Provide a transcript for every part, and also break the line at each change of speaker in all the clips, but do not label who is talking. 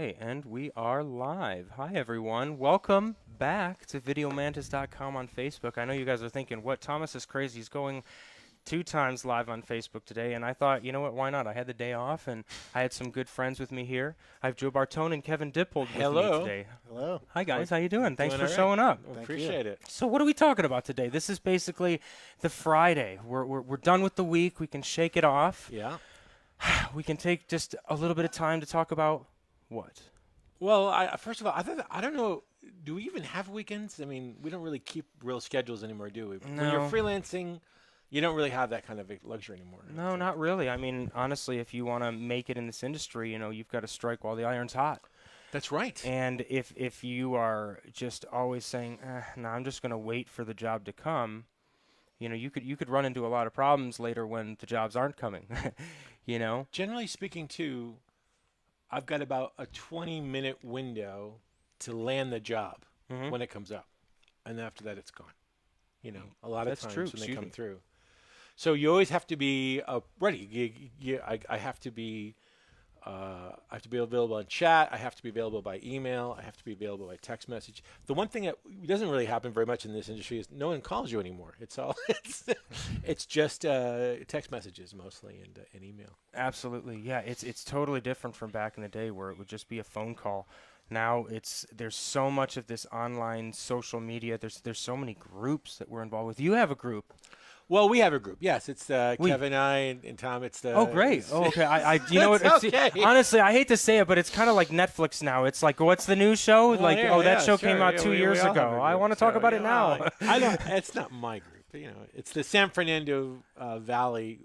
Okay, and we are live. Hi, everyone. Welcome back to videomantis.com on Facebook. I know you guys are thinking, what? Thomas is crazy. He's going 2 times live on Facebook today, and I thought, you know what, why not? I had the day off, and I had some good friends with me here. I have Joe Bartone and Kevin Dippold with me today.
Hello.
Hi, guys. How you doing? Thanks for
Doing all
showing up.
Well, appreciate it.
So what are we talking about today? This is basically the Friday. We're done with the week. We can shake it off.
Yeah.
We can take just a little bit of time to talk about what?
Well, first of all, I don't know. Do we even have weekends? I mean, we don't really keep real schedules anymore, do we?
No.
When you're freelancing, you don't really have that kind of luxury anymore.
No, not really. I mean, honestly, if you want to make it in this industry, you know, you've got to strike while the iron's hot.
That's right.
And if you are just always saying, no, I'm just going to wait for the job to come, you know, you could run into a lot of problems later when the jobs aren't coming. You know?
Generally speaking, too, I've got about a 20-minute window to land the job when it comes up. And after that, it's gone. You know, a lot of times when they come through. So you always have to be ready. I have to be available on chat. I have to be available by email. I have to be available by text message. The one thing that doesn't really happen very much in this industry is no one calls you anymore. It's all it's just text messages mostly and email.
Absolutely, yeah. It's totally different from back in the day where it would just be a phone call. Now there's so much of this online social media. There's so many groups that we're involved with. You have a group.
Well, we have a group. Yes, it's Kevin and I and Tom. It's the.
Oh, great. Oh, okay. You know what?
Okay.
Honestly, I hate to say it, but it's kind of like Netflix now. It's like, what's the new show? That show came out 2 years ago. I want to talk about it now.
I don't. It's not my group. You know, it's the San Fernando Valley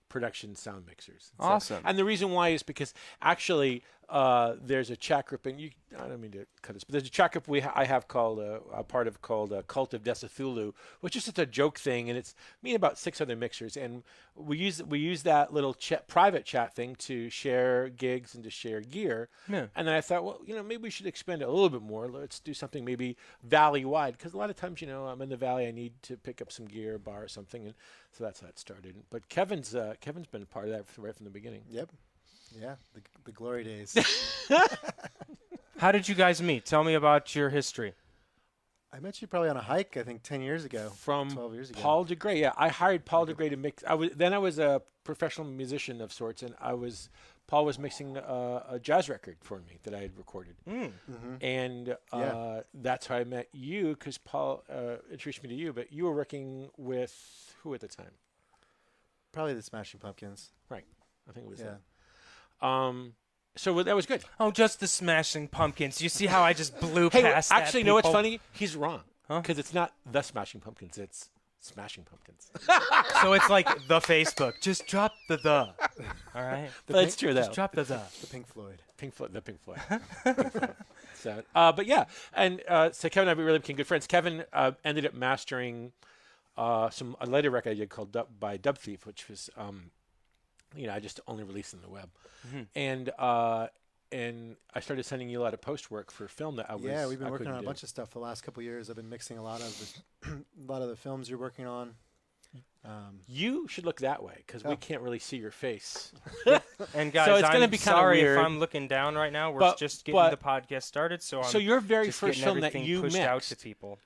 production sound mixers.
Awesome.
And the reason why is because actually there's a chat group, and I don't mean to cut this, but there's a chat group I have called a part of called Cult of Desithulu, which is just a joke thing, and it's me and about 6 other mixers, and we use that little private chat thing to share gigs and to share gear.
Yeah.
And then I thought, well, you know, maybe we should expand it a little bit more. Let's do something maybe valley-wide, because a lot of times, you know, I'm in the valley, I need to pick up some gear, bar or something, and so that's how it started. But Kevin's been a part of that right from the beginning.
Yep. Yeah, the glory days.
How did you guys meet? Tell me about your history.
I met you probably on a hike, I think 10 years ago.
From
12 years ago.
Paul DeGray. Yeah, I hired Paul DeGray to mix. I was a professional musician of sorts, and Paul was mixing a jazz record for me that I had recorded. And that's how I met you, because Paul introduced me to you, but you were working with who at the time?
Probably the Smashing Pumpkins.
Right. I think it was
Yeah.
that. So that was good.
Oh, just the Smashing Pumpkins. You see how I just blew
Hey,
past that,
actually, you know what's
people?
funny? He's wrong. Because it's not the Smashing Pumpkins. It's Smashing Pumpkins.
So it's like the Facebook. Just drop the. All right?
That's true, though.
Just drop the.
The Pink Floyd.
The Pink Floyd. Pink Floyd. So, but yeah. And so Kevin and I really became good friends. Kevin ended up mastering a later record I did called by Dub Thief, which was... you know, I just only released on the web, and I started sending you a lot of post work for film that I was.
Yeah, we've been working on a bunch of stuff the last couple of years. I've been mixing a lot of the films you're working on.
You should look that way because we can't really see your face.
And guys,
so it's
I'm
gonna be
sorry
weird.
if I'm looking down right now. We're just getting the podcast started, so
your very
just
first
getting
film that
everything
you
pushed
mixed
out to people.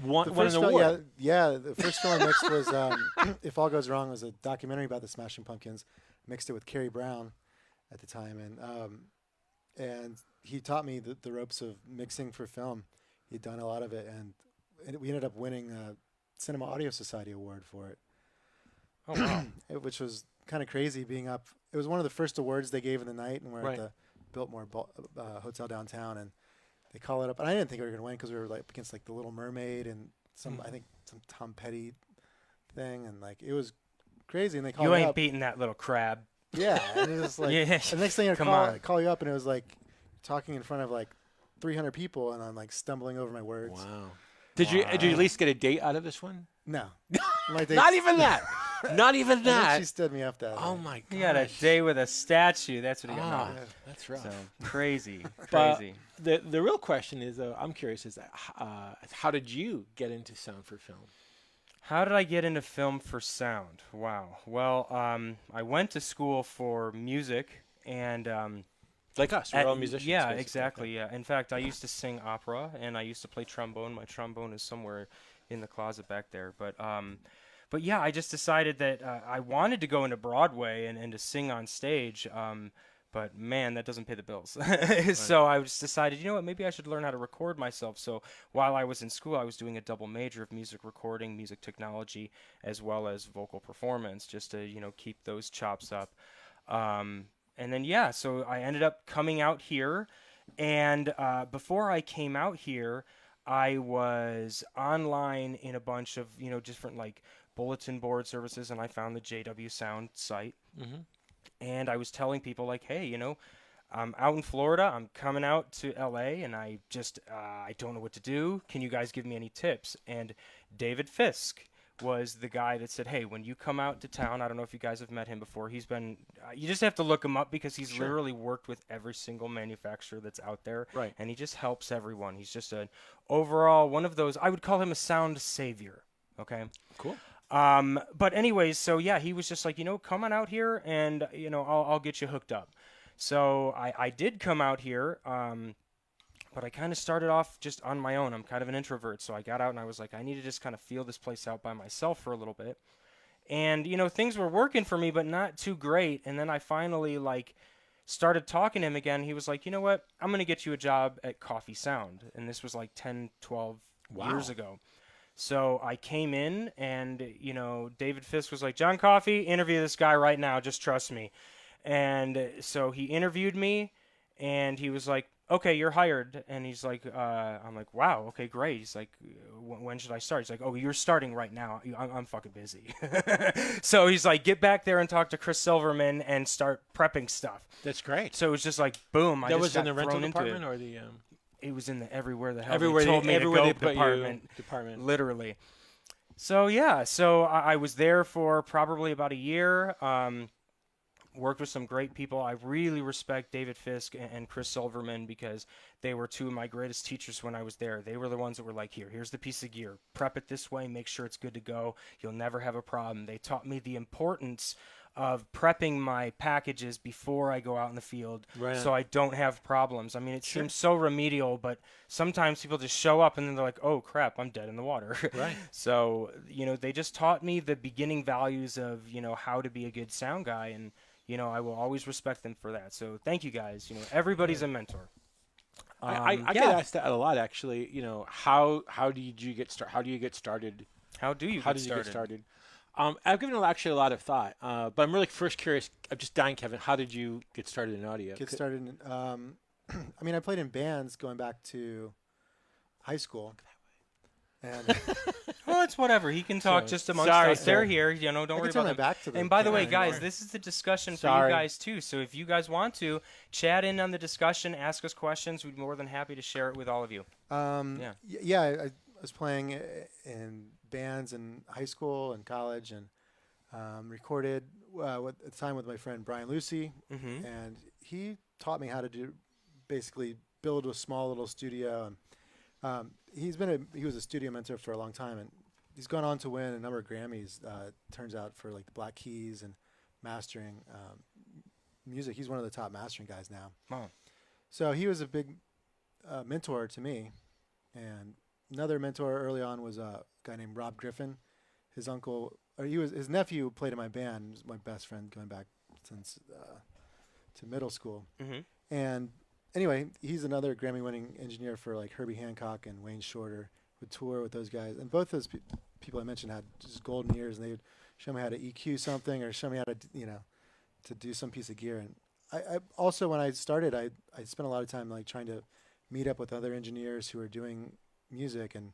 Won an
film,
award.
the first film I mixed was If All Goes Wrong was a documentary about the Smashing Pumpkins. Mixed it with Kerry Brown at the time, and he taught me the ropes of mixing for film. He'd done a lot of it, and we ended up winning a Cinema Audio Society award for it.
Oh wow!
Which was kind of crazy being up. It was one of the first awards they gave in the night, and we're at the Biltmore Hotel downtown, and they call it up. And I didn't think we were going to win because we were like against like the Little Mermaid and I think some Tom Petty thing, and like it was crazy. And they called
You
it
ain't
up.
beating that little crab.
Yeah, and it was like the next thing I call you up, and it was like talking in front of like 300 people, and I'm like stumbling over my words.
Wow. Did you at least get a date out of this one?
No,
Not even that. Not even that.
She stood me up that.
Oh my god.
He got a day with a statue. That's what he got.
Ah,
No.
that's rough.
So crazy.
But the real question is, I'm curious, is how did you get into sound for film?
How did I get into film for sound? Wow. Well, I went to school for music, and
Like us, we're all musicians.
Yeah,
basically.
exactly. Yeah. In fact, I used to sing opera, and I used to play trombone. My trombone is somewhere in the closet back there. But yeah, I just decided that I wanted to go into Broadway and to sing on stage. But man, that doesn't pay the bills. So I just decided, you know what, maybe I should learn how to record myself. So while I was in school, I was doing a double major of music recording, music technology, as well as vocal performance, just to, keep those chops up. And then, yeah, so I ended up coming out here. And before I came out here, I was online in a bunch of, different like bulletin board services, and I found the JW Sound site.
Mm-hmm.
And I was telling people like, hey, I'm out in Florida. I'm coming out to LA, and I just I don't know what to do. Can you guys give me any tips? And David Fisk was the guy that said, hey, when you come out to town, I don't know if you guys have met him before. He's been, you just have to look him up because he's literally worked with every single manufacturer that's out there.
Right.
And he just helps everyone. He's just an overall one of those, I would call him a sound savior. Okay.
Cool.
But anyways, so yeah, he was just like, come on out here and, I'll get you hooked up. So I did come out here, but I kind of started off just on my own. I'm kind of an introvert, so I got out and I was like, I need to just kind of feel this place out by myself for a little bit. And, things were working for me, but not too great. And then I finally, started talking to him again. He was like, you know what? I'm going to get you a job at Coffee Sound. And this was like 10, 12 years ago. So I came in and, David Fisk was like, John Coffey, interview this guy right now. Just trust me. And so he interviewed me and he was like, okay, you're hired. And he's like, I'm like, wow, okay, great. He's like, when should I start? He's like, oh, you're starting right now. I'm fucking busy. So he's like, get back there and talk to Chris Silverman and start prepping stuff.
That's great.
So it was just like, boom.
That was in the rental department or the...
It was in the everywhere the hell
everywhere
they told me to go
department.
Literally. So yeah, so I was there for probably about a year. Worked with some great people. I really respect David Fisk and Chris Silverman because they were two of my greatest teachers when I was there. They were the ones that were like, here's the piece of gear. Prep it this way. Make sure it's good to go. You'll never have a problem. They taught me the importance of prepping my packages before I go out in the field so I don't have problems. I mean, it seems so remedial, but sometimes people just show up and then they're like, oh, crap, I'm dead in the water.
Right.
So, they just taught me the beginning values of, how to be a good sound guy, and I will always respect them for that. So thank you guys. Everybody's a mentor.
I get asked that a lot, actually. How did you get started? How do you get started?
How did you get started?
I've given actually a lot of thought, but I'm really first curious. I'm just dying, Kevin. How did you get started in audio?
I mean, I played in bands going back to high school. And
well, it's whatever. He can talk just amongst us. They're here. Don't worry about them.
Back to
and by the way, guys, this is the discussion for you guys, too. So if you guys want to, chat in on the discussion, ask us questions. We'd be more than happy to share it with all of you.
I was playing in bands in high school and college and recorded at the time with my friend Brian Lucy.
Mm-hmm.
And he taught me how to basically build a small little studio. And he was a studio mentor for a long time, and he's gone on to win a number of Grammys. Turns out for like the Black Keys and mastering music. He's one of the top mastering guys now.
Wow.
So he was a big mentor to me, and another mentor early on was a guy named Rob Griffin. His his nephew played in my band. He was my best friend going back since to middle school.
Mm-hmm.
And anyway, he's another Grammy-winning engineer for like Herbie Hancock and Wayne Shorter. Would tour with those guys, and both those people I mentioned had just golden ears, and they would show me how to EQ something or show me how to to do some piece of gear. And I also, when I started, I spent a lot of time like trying to meet up with other engineers who are doing music and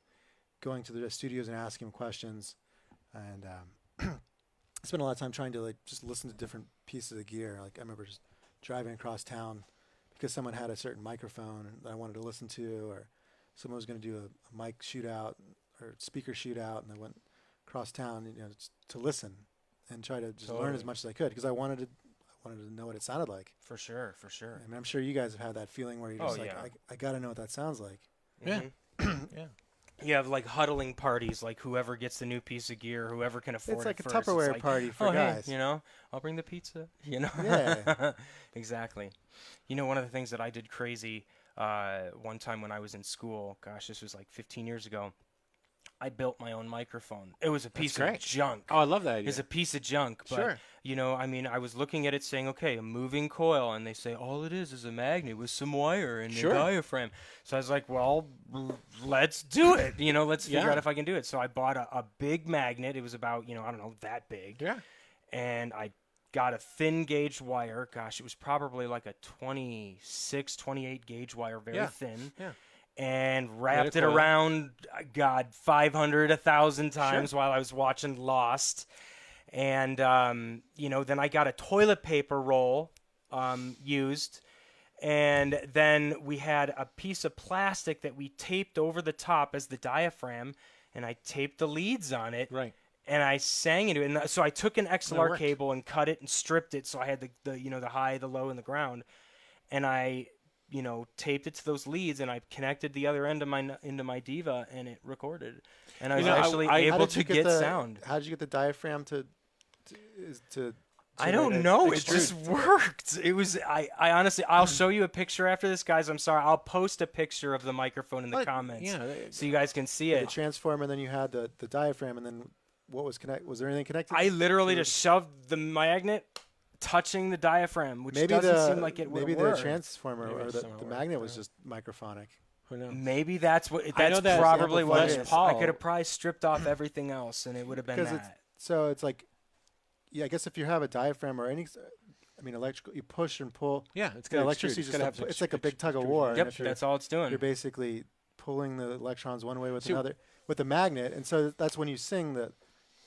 going to the studios and asking them questions. And I spent a lot of time trying to like just listen to different pieces of gear. Like I remember just driving across town because someone had a certain microphone that I wanted to listen to, or someone was going to do a mic shootout or speaker shootout, and I went across town, to listen and try to just learn as much as I could because I wanted to know what it sounded like.
For sure, for sure.
I mean, I'm sure you guys have had that feeling where you're just I got to know what that sounds like.
Yeah.
Mm-hmm.
Yeah.
You have like huddling parties, like whoever gets the new piece of gear, whoever can afford
It's like
it
a
first.
Tupperware
It's like,
party for
oh,
guys.
Hey, I'll bring the pizza.
Yeah.
Exactly. One of the things that I did crazy one time when I was in school, gosh, this was like 15 years ago. I built my own microphone. It was a piece of junk.
Oh, I love that idea.
It's a piece of junk, but I was looking at it saying, okay, a moving coil, and they say all it is a magnet with some wire and a diaphragm. So I was like, well, let's do it. Let's figure out if I can do it. So I bought a big magnet. It was about, I don't know, that big.
Yeah.
And I got a thin gauge wire. Gosh, it was probably like a 26, 28 gauge wire, very thin.
Yeah.
And wrapped it around, 1,000 times while I was watching Lost. And, then I got a toilet paper roll used. And then we had a piece of plastic that we taped over the top as the diaphragm. And I taped the leads on it.
Right.
And I sang into it. And so I took an XLR cable and cut it and stripped it. So I had the high, the low, and the ground. And I taped it to those leads, and I connected the other end of into my Diva, and it recorded. And I was actually able to get sound.
How did you get the diaphragm to
I don't know. It just worked. It was. I honestly, I'll show you a picture after this, guys. I'm sorry. I'll post a picture of the microphone in the comments, so you guys can see it.
The transformer, and then you had the diaphragm, and then what was connected? Was there anything connected?
I literally just shoved the magnet touching the diaphragm, which doesn't seem like it would work.
Maybe the transformer or the magnet was just microphonic.
Who knows?
Maybe that's probably what it is. I could have probably stripped off everything else, and it would have been that.
So it's like, I guess if you have a diaphragm or electrical, you push and pull.
Yeah, it's got
electricity. It's like a big tug of war.
Yep, that's all it's doing.
You're basically pulling the electrons one way with another with the magnet, and so that's when you sing the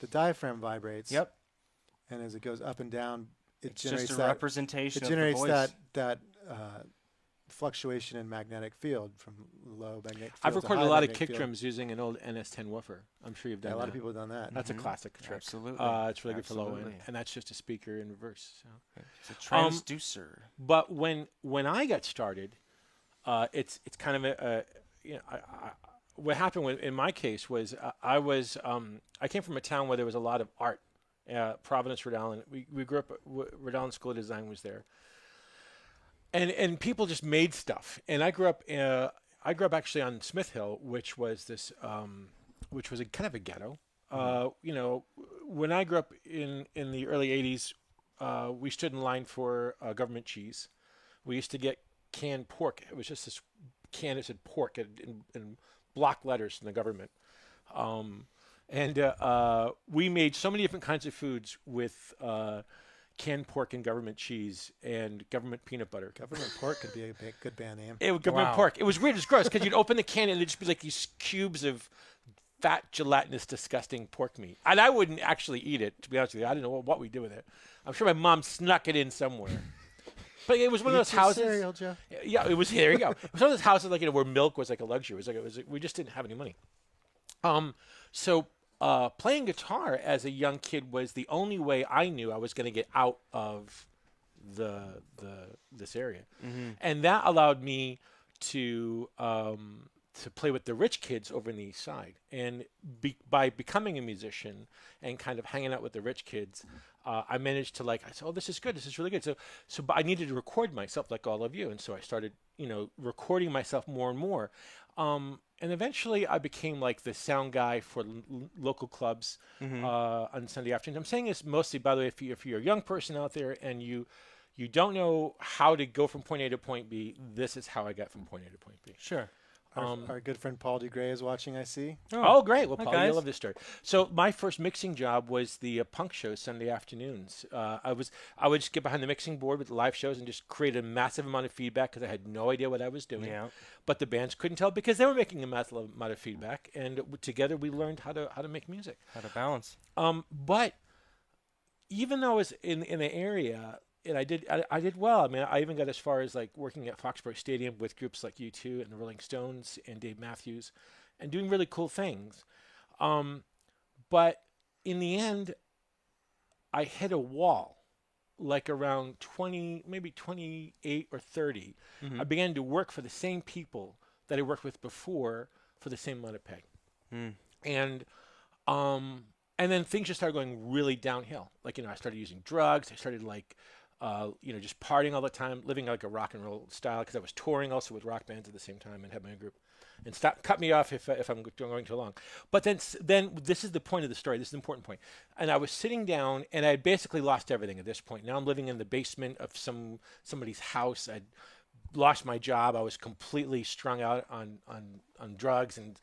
diaphragm vibrates.
Yep.
And as it goes up and down,
it's just a representation of the voice.
It generates that fluctuation in magnetic field from low magnetic field.
I've recorded a lot of kick drums using an old NS10 woofer. I'm sure you've done that.
A lot of people have done that.
That's a classic trick.
Absolutely.
It's really good for low end, and that's just a speaker in reverse. So.
It's a transducer.
But when I got started, it's kind of what happened in my case was I came from a town where there was a lot of art. Providence, Rhode Island. We grew up. Rhode Island School of Design was there, and people just made stuff. And I grew up actually on Smith Hill, which was which was a kind of a ghetto. When I grew up in the early '80s, we stood in line for government cheese. We used to get canned pork. It was just this can that said pork in block letters from the government. And we made so many different kinds of foods with canned pork and government cheese and government peanut butter.
Government pork could be a good band name.
Government pork. It was weird. It was gross because you'd open the can and it'd just be like these cubes of fat, gelatinous, disgusting pork meat. And I wouldn't actually eat it, to be honest with you. I didn't know what we did with it. I'm sure my mom snuck it in somewhere. But it was one of those houses.
Cereal, Joe.
Yeah, it was. There you go. It was one of those houses where milk was like a luxury. We just didn't have any money. So playing guitar as a young kid was the only way I knew I was going to get out of this area, and that allowed me to play with the rich kids over in the East Side. And by becoming a musician and kind of hanging out with the rich kids, I managed to I said, oh, this is good. This is really good. So but I needed to record myself like all of you, and so I started recording myself more and more. And eventually I became like the sound guy for local clubs on Sunday afternoons. I'm saying this mostly, by the way, if you're a young person out there and you don't know how to go from point A to point B, this is how I got from point A to point B.
Sure.
Our good friend Paul DeGray is watching, I see.
Oh, great. Well,
Hi,
Paul,
guys.
I love this story. So my first mixing job was the punk show Sunday afternoons. I would just get behind the mixing board with the live shows and just create a massive amount of feedback because I had no idea what I was doing.
Yeah.
But the bands couldn't tell because they were making a massive amount of feedback, and together we learned how to make music.
How to balance.
But even though I was in the area, and I did well. I mean, I even got as far as working at Foxborough Stadium with groups like U2 and the Rolling Stones and Dave Matthews, and doing really cool things. But in the end, I hit a wall, around 20, maybe 28 or 30. I began to work for the same people that I worked with before for the same amount of pay. And and then things just started going really downhill. Like, I started using drugs. I started just partying all the time, living like a rock and roll style, because I was touring also with rock bands at the same time and had my own group. And cut me off if I'm going too long. But then this is the point of the story. This is the important point. And I was sitting down, and I had basically lost everything at this point. Now I'm living in the basement of somebody's house. I'd lost my job. I was completely strung out on drugs, and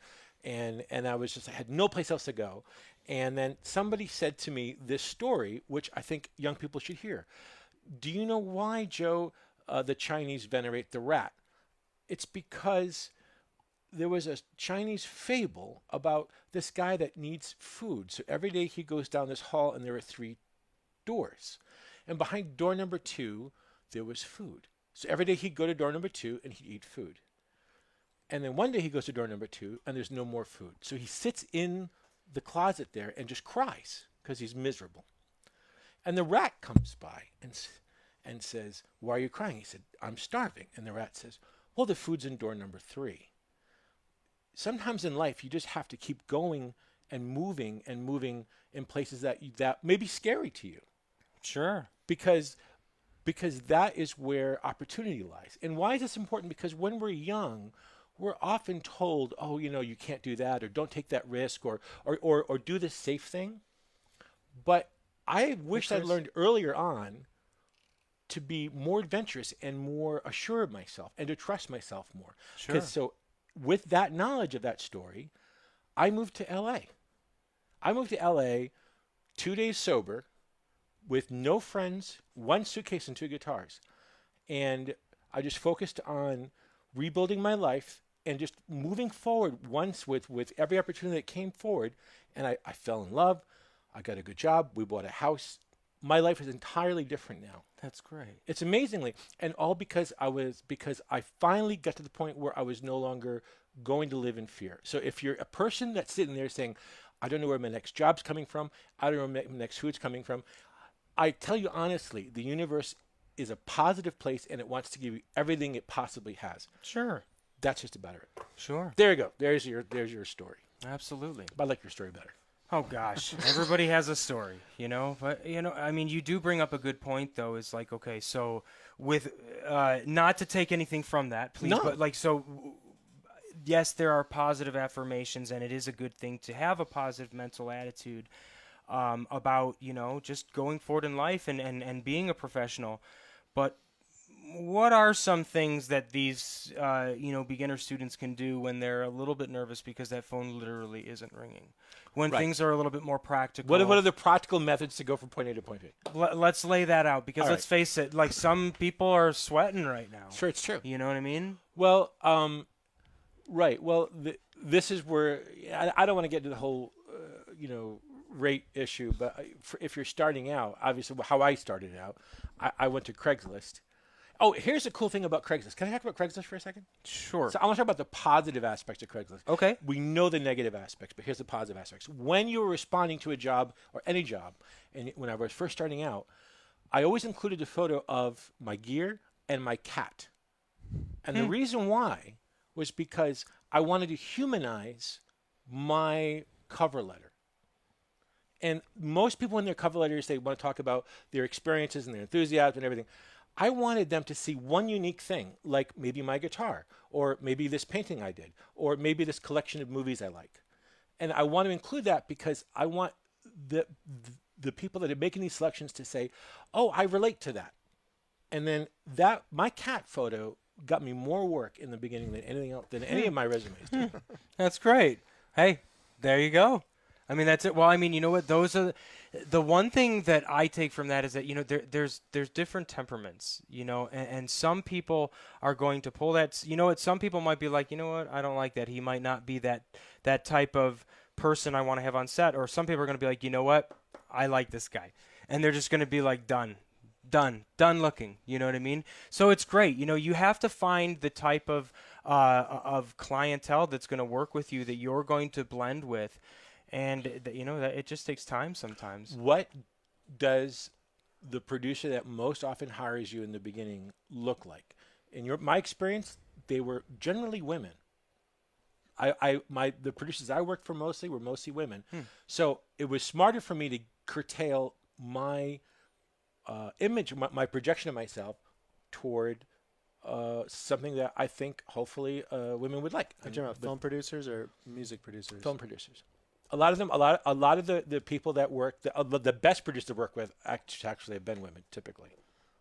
I had no place else to go. And then somebody said to me this story, which I think young people should hear. Do you know why, Joe, the Chinese venerate the rat? It's because there was a Chinese fable about this guy that needs food. So every day he goes down this hall, and there are 3 doors. And behind door number 2, there was food. So every day he'd go to door number 2 and he'd eat food. And then one day he goes to door number 2 and there's no more food. So he sits in the closet there and just cries because he's miserable. And the rat comes by and says, "Why are you crying?" He said, "I'm starving." And the rat says, "Well, the food's in door number 3. Sometimes in life, you just have to keep going and moving in places that may be scary to you.
Sure.
Because that is where opportunity lies. And why is this important? Because when we're young, we're often told, "Oh, you can't do that," or "Don't take that risk," or "Do the safe thing." But I wish I'd learned earlier on to be more adventurous and more assured of myself and to trust myself more.
Sure.
So with that knowledge of that story, I moved to LA. I moved to LA 2 days sober with no friends, 1 suitcase and 2 guitars. And I just focused on rebuilding my life and just moving forward once with every opportunity that came forward. And I fell in love. I got a good job. We bought a house. My life is entirely different now.
That's great.
It's amazingly, and all because I finally got to the point where I was no longer going to live in fear. So if you're a person that's sitting there saying, "I don't know where my next job's coming from. I don't know where my next food's coming from," I tell you honestly, the universe is a positive place, and it wants to give you everything it possibly has.
Sure.
That's just about it.
Sure.
There you go. There's your story.
Absolutely.
I like your story better.
Oh gosh, everybody has a story, but I mean, you do bring up a good point though. Is like, okay, so with not to take anything from that, please,
No.
but yes, there are positive affirmations, and it is a good thing to have a positive mental attitude about just going forward in life and being a professional. But what are some things that these beginner students can do when they're a little bit nervous because that phone literally isn't ringing? When things are a little bit more practical.
What are the practical methods to go from point A to point B?
Let's lay that out, because let's face it, like, some people are sweating right now.
Sure, it's true.
You know what I mean?
Well, right. Well, this is where I don't want to get into the whole, rate issue, but if you're starting out, obviously how I started out, I went to Craigslist. Oh, here's the cool thing about Craigslist. Can I talk about Craigslist for a second?
Sure.
So I want to talk about the positive aspects of Craigslist.
Okay.
We know the negative aspects, but here's the positive aspects. When you were responding to a job or any job, and when I was first starting out, I always included a photo of my gear and my cat. And the reason why was because I wanted to humanize my cover letter. And most people in their cover letters, they want to talk about their experiences and their enthusiasm and everything. I wanted them to see one unique thing, like maybe my guitar, or maybe this painting I did, or maybe this collection of movies I like. And I want to include that because I want the people that are making these selections to say, "Oh, I relate to that." And then my cat photo got me more work in the beginning than anything else, than any of my resumes did.
That's great. Hey, there you go. I mean, that's it. Well, I mean, you know what? Those are the one thing that I take from that is that, there's different temperaments, and some people are going to pull that. Some people might be like, I don't like that. He might not be that type of person I want to have on set. Or some people are going to be like, I like this guy. And they're just going to be like, done looking. You know what I mean? So it's great. You have to find the type of clientele that's going to work with you, that you're going to blend with. And, that it just takes time sometimes.
What does the producer that most often hires you in the beginning look like? In my experience, they were generally women. The producers I worked for were mostly women. So it was smarter for me to curtail my image, my projection of myself toward something that I think hopefully women would like.
Are you talking about film producers or music producers?
Film producers. A lot of them, a lot of the people that work, the best producers to work with actually have been women typically.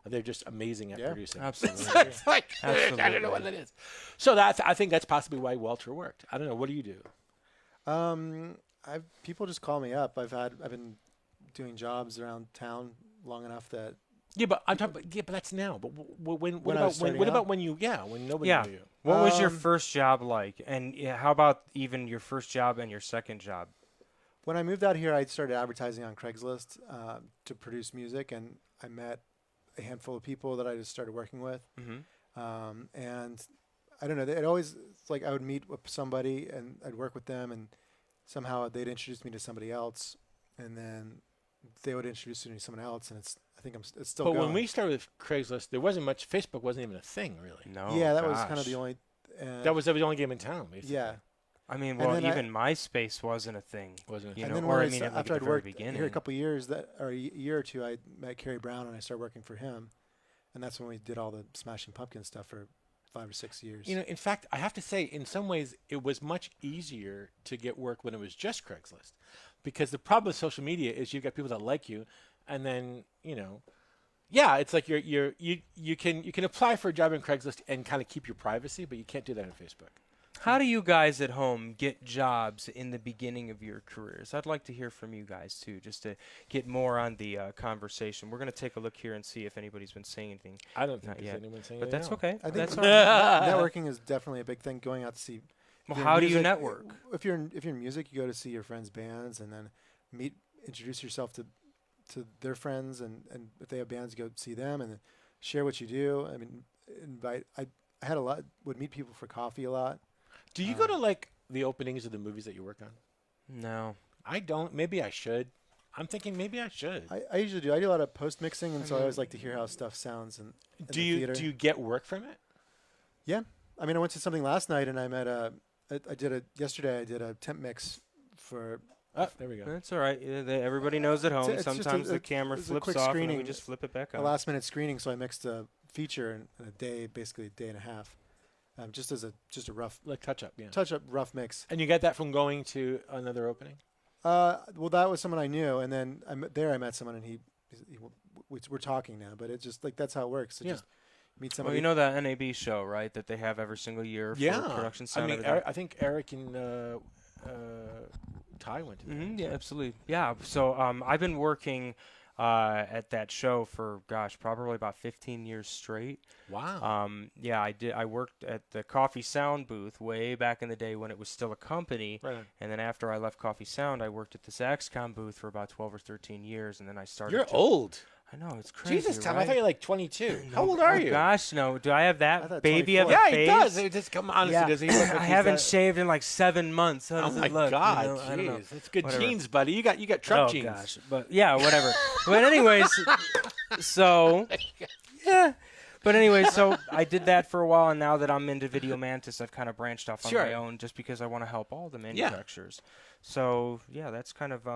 They're just amazing at producing.
Absolutely.
It's like, absolutely. I don't know what that is. So I think that's possibly why Walter worked. I don't know. What do you do?
People just call me up. I've been doing jobs around town long enough that.
Yeah, but I'm talking. But that's now. But when nobody knew you?
What was your first job like? And how about even your first job and your second job?
When I moved out here, I started advertising on Craigslist to produce music, and I met a handful of people that I just started working with. And I don't know, it's like I would meet with somebody and I'd work with them, and somehow they'd introduce me to somebody else, and then they would introduce me to someone else, and it's still
But
going.
when we started with Craigslist, there wasn't much. Facebook wasn't even a thing, really.
No.
Yeah, that was kind of the only.
That was the only game in town, basically.
Yeah.
I mean, well, even MySpace wasn't a thing.
Wasn't a
you
thing.
know,
And then
or
when after I'd worked
beginning.
here a couple of years, or a year or two, I met Carrie Brown, and I started working for him, and that's when we did all the Smashing Pumpkins stuff for 5 or 6 years.
You know, in fact, I have to say, in some ways, it was much easier to get work when it was just Craigslist, because the problem with social media is you've got people that like you, and then yeah, it's like you can apply for a job in Craigslist and kind of keep your privacy, but you can't do that on Facebook.
How do you guys at home get jobs in the beginning of your careers? I'd like to hear from you guys, too, just to get more on the conversation. We're going to take a look here and see if anybody's been saying anything.
I don't think there's anyone saying anything.
But that's okay.
I think
that's
networking is definitely a big thing, going out to see.
Well, how do you network?
If you're in music, you go to see your friends' bands, and then introduce yourself to their friends, and if they have bands, you go see them, and then share what you do. I mean, I had would meet people for coffee a lot.
Do you go to like the openings of the movies that you work on?
No.
I don't. Maybe I should. I'm thinking maybe I should.
I usually do. I do a lot of post mixing, and so I always like to hear how stuff sounds. And
do you get work from it?
Yeah. I mean, I went to something last night, and I met yesterday I did a temp mix for.
There we go.
That's all right. Everybody knows at home. Sometimes the camera flips off, and we just flip it back on.
A last minute screening, so I mixed a feature in a day, basically a day and a half. Just as a rough
touch up,
rough mix.
And you get that from going to another opening?
Well, that was someone I knew, and then I met someone, and we're talking now. But it's just like that's how it works. Just meet somebody.
Well, you know that NAB show, right? That they have every single year for production sound.
I mean, I think Eric and Ty went to that.
Yeah, absolutely. Yeah. So I've been working at that show for probably about 15 years straight.
Wow.
Yeah, I did. I worked at the Coffee Sound booth way back in the day when it was still a company.
Right.
And then after I left Coffee Sound, I worked at the Saxcom booth for about 12 or 13 years, and then I started.
You're old.
I know, it's crazy.
Jesus, Tom,
right?
I thought you were like 22. How old are you?
Gosh, no. Do I have that baby of a
face?
face?
Yeah, he does. It just come honestly, does he look like
I haven't shaved in like 7 months. How does it look?
God,
you know, I don't know.
It's good genes, buddy. You got Trump genes.
Gosh, but yeah, whatever. But anyways, so yeah. But anyway, so I did that for a while, and now that I'm into Video Mantis, I've kind of branched off on my own just because I want to help all the manufacturers. So yeah, that's kind of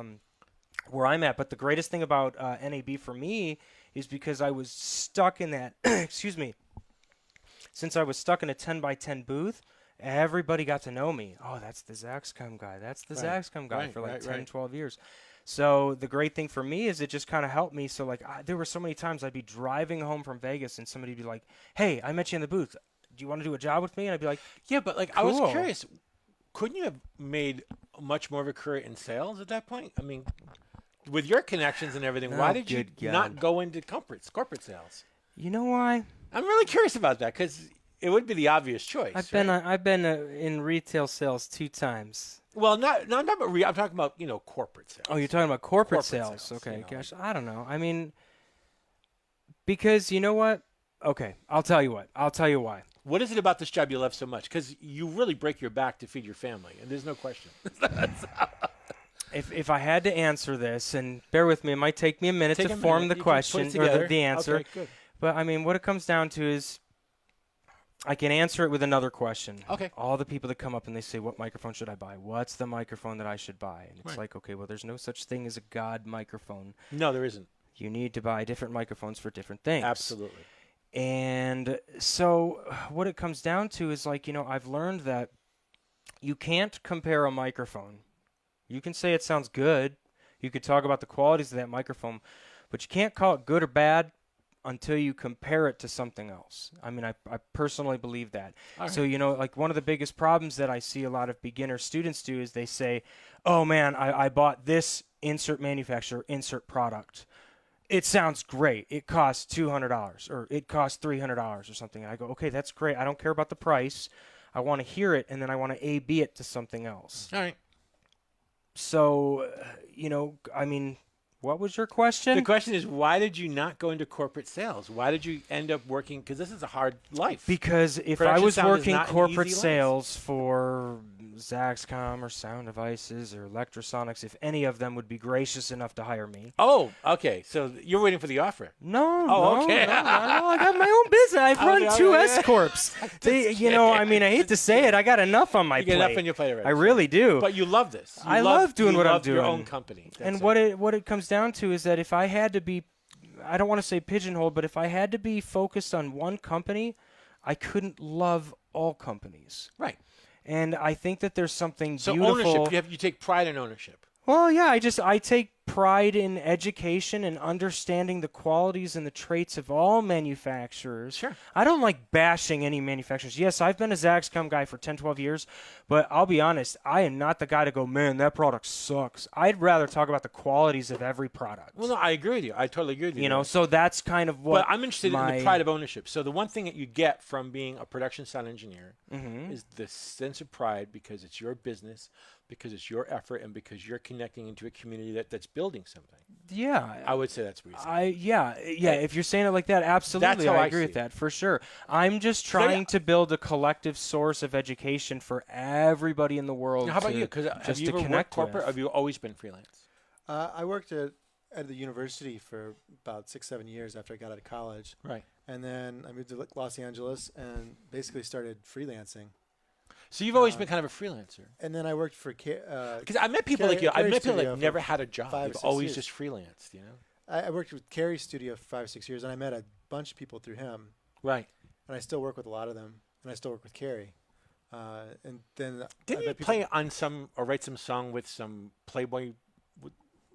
where I'm at. But the greatest thing about NAB for me is because I was stuck in that, excuse me, since I was stuck in a 10 by 10 booth, everybody got to know me. Oh, that's the Zaxcom guy. That's the Zaxcom guy for like 10, 12 years. So the great thing for me is it just kind of helped me. So like there were so many times I'd be driving home from Vegas and somebody would be like, hey, I met you in the booth. Do you want to do a job with me? And I'd be like,
yeah, but like
cool.
I was curious, couldn't you have made much more of a career in sales at that point? I mean, with your connections and everything, why did you not go into corporate sales? You know why? I'm really curious about that because it would be the obvious choice.
I've been in retail sales 2 times.
Well, I'm talking about corporate sales.
Oh, you're talking about corporate sales. Okay, gosh, I don't know. I mean, because you know what? Okay, I'll tell you why.
What is it about this job you love so much? Because you really break your back to feed your family, and there's no question.
If I had to answer this, and bear with me, it might take me a minute to form the question or the answer.
Okay, good.
But I mean, what it comes down to is I can answer it with another question.
Okay.
All the people that come up and they say, what microphone should I buy? What's the microphone that I should buy? And it's like, okay, well, there's no such thing as a God microphone.
No, there isn't.
You need to buy different microphones for different things.
Absolutely.
And so what it comes down to is like, I've learned that you can't compare a microphone. You can say it sounds good. You could talk about the qualities of that microphone, but you can't call it good or bad until you compare it to something else. I mean, I personally believe that. Right. So, like one of the biggest problems that I see a lot of beginner students do is they say, oh man, I bought this insert manufacturer, insert product. It sounds great. It costs $200 or it costs $300 or something. And I go, okay, that's great. I don't care about the price. I want to hear it, and then I want to A/B it to something else.
All right.
So, I mean, what was your question?
The question is, why did you not go into corporate sales? Why did you end up working? Because this is a hard life.
Because if I was working corporate sales for Zaxcom or Sound Devices or Electrosonics, if any of them would be gracious enough to hire me.
Oh, okay. So you're waiting for the offer.
No.
Okay.
No, I got my own business. I've run two S-Corps. I mean, I hate to say it. I got enough on my plate.
You get enough on your plate already.
I really do.
But you love this.
I love doing what I'm doing.
Your own company.
And what it comes down to is that if I had to be, I don't want to say pigeonholed, but if I had to be focused on one company, I couldn't love all companies.
Right.
And I think that there's something beautiful.
So ownership, you take pride in ownership.
Well, yeah, I take pride in education and understanding the qualities and the traits of all manufacturers.
Sure.
I don't like bashing any manufacturers. Yes, I've been a Zaxcom guy for 10, 12 years, but I'll be honest, I am not the guy to go, man, that product sucks. I'd rather talk about the qualities of every product.
Well, no, I agree with you. I totally agree with you.
So that's kind of what
But I'm interested in the pride of ownership. So the one thing that you get from being a production sound engineer is the sense of pride because it's your business, because it's your effort, and because you're connecting into a community that's building something.
Yeah.
I would say that's what you're saying.
Yeah. If you're saying it like that, absolutely,
that's how
I agree with that, for sure. I'm just trying to build a collective source of education for everybody in the world.
Now, how about you? Because have you ever worked corporate, or have you always been freelance?
I worked at the university for about 6-7 years after I got out of college.
Right.
And then I moved to Los Angeles and basically started freelancing.
So you've always been kind of a freelancer.
And then I worked for
because I met people like you. I met people that never had a job. They've always just freelanced.
I worked with Carrie's studio for 5 or 6 years, and I met a bunch of people through him.
Right.
And I still work with a lot of them, and I still work with Carrie. And then
didn't you play on some or write some song with some Playboy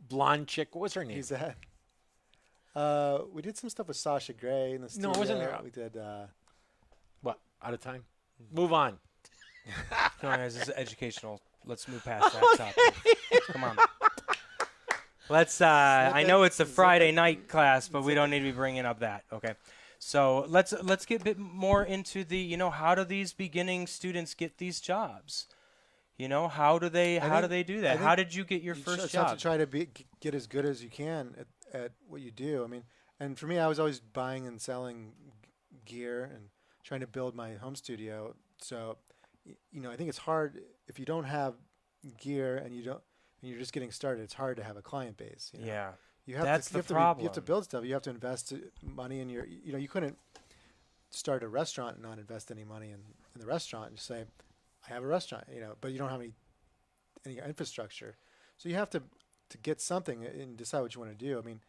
blonde chick? What was her name?
Who's that? We did some stuff with Sasha Grey in the studio.
No, it wasn't there.
We did.
What? Out of time? Move on.
Come on, guys, this is educational. Let's move past that topic. Come on. Let's. I know it's a Friday night class, but we don't need to be bringing up that. Okay. So let's get a bit more into the. How do these beginning students get these jobs? How do they do that? How did you get your first job?
You have to try to get as good as you can at what you do. I mean, and for me, I was always buying and selling gear and trying to build my home studio. So, I think it's hard if you don't have gear and you're just getting started. It's hard to have a client base.
Yeah,
that's the problem. You have to build stuff. You have to invest money in your. You couldn't start a restaurant and not invest any money in the restaurant and just say, I have a restaurant. But you don't have any infrastructure. So you have to get something and decide what you want to do. I mean,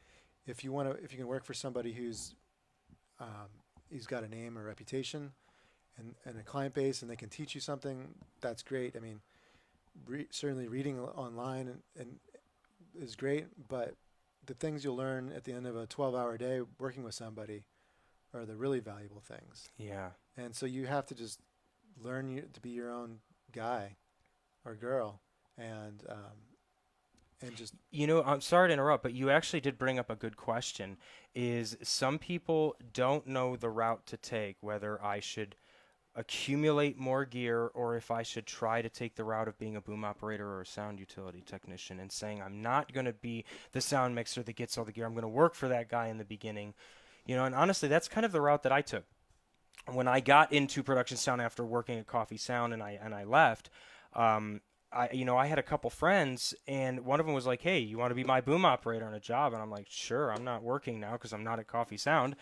if you can work for somebody who's got a name or reputation and a client base and they can teach you something, that's great. I mean, certainly reading online and is great, but the things you'll learn at the end of a 12-hour day working with somebody are the really valuable things.
Yeah.
And so you have to just learn to be your own guy or girl and just.
I'm sorry to interrupt, but you actually did bring up a good question. Is some people don't know the route to take, whether I should accumulate more gear or if I should try to take the route of being a boom operator or a sound utility technician and saying I'm not going to be the sound mixer that gets all the gear. I'm going to work for that guy in the beginning. And honestly, that's kind of the route that I took. When I got into production sound after working at Coffee Sound and I left, I had a couple friends, and one of them was like, hey, you want to be my boom operator on a job? And I'm like, sure, I'm not working now because I'm not at Coffee Sound.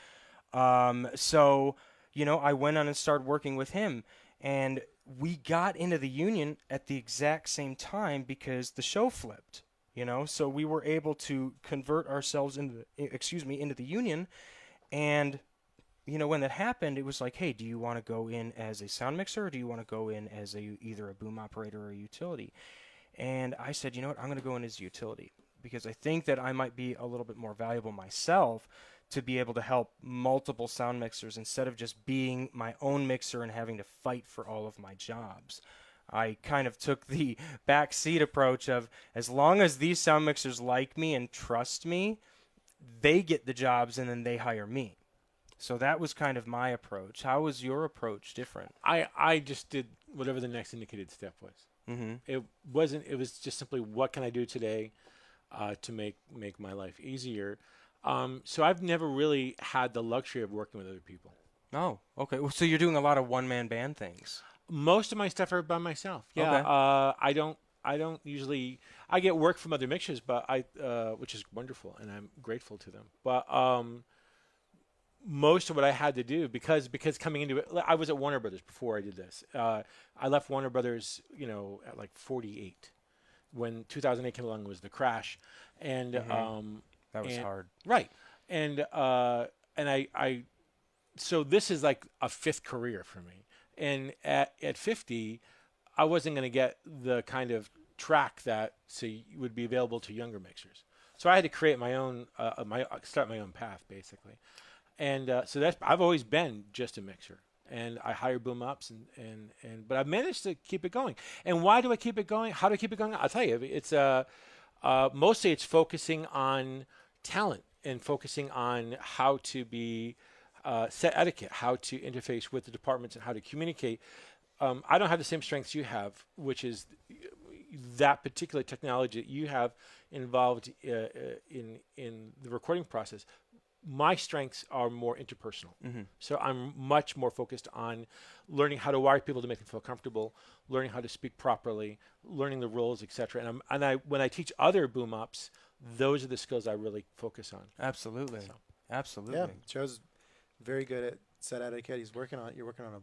So I went on and started working with him, and we got into the union at the exact same time because the show flipped. So we were able to convert ourselves into the union, and when that happened, it was like, hey, do you want to go in as a sound mixer, or do you want to go in as either a boom operator or a utility? And I said, you know what, I'm going to go in as utility because I think that I might be a little bit more valuable myself to be able to help multiple sound mixers instead of just being my own mixer and having to fight for all of my jobs. I kind of took the backseat approach of, as long as these sound mixers like me and trust me, they get the jobs and then they hire me. So that was kind of my approach. How was your approach different?
I just did whatever the next indicated step was.
Mm-hmm.
It was just simply, what can I do today to make my life easier? So I've never really had the luxury of working with other people.
Oh, okay. So you're doing a lot of one-man band things.
Most of my stuff are by myself. Yeah.
Okay.
I don't usually. I get work from other mixers, but which is wonderful, and I'm grateful to them. But most of what I had to do, because coming into it, I was at Warner Brothers before I did this. I left Warner Brothers, at like 48, when 2008 came along, was the crash, and
that was hard,
right? And I so this is like a fifth career for me, and at 50, I wasn't going to get the kind of track that would be available to younger mixers. So I had to create my own, start my own path, basically. And so I've always been just a mixer, and I hire boom ups, but I've managed to keep it going. And why do I keep it going? How do I keep it going? I'll tell you, it's mostly it's focusing on talent and focusing on how to be set etiquette, how to interface with the departments, and how to communicate. I don't have the same strengths you have, which is that particular technology that you have involved in the recording process. My strengths are more interpersonal. Mm-hmm. So I'm much more focused on learning how to wire people to make them feel comfortable, learning how to speak properly, learning the roles, etc. And when I teach other boom ups, those are the skills I really focus on.
Absolutely.
So.
Absolutely.
Yeah, Joe's very good at set etiquette. You're working on a.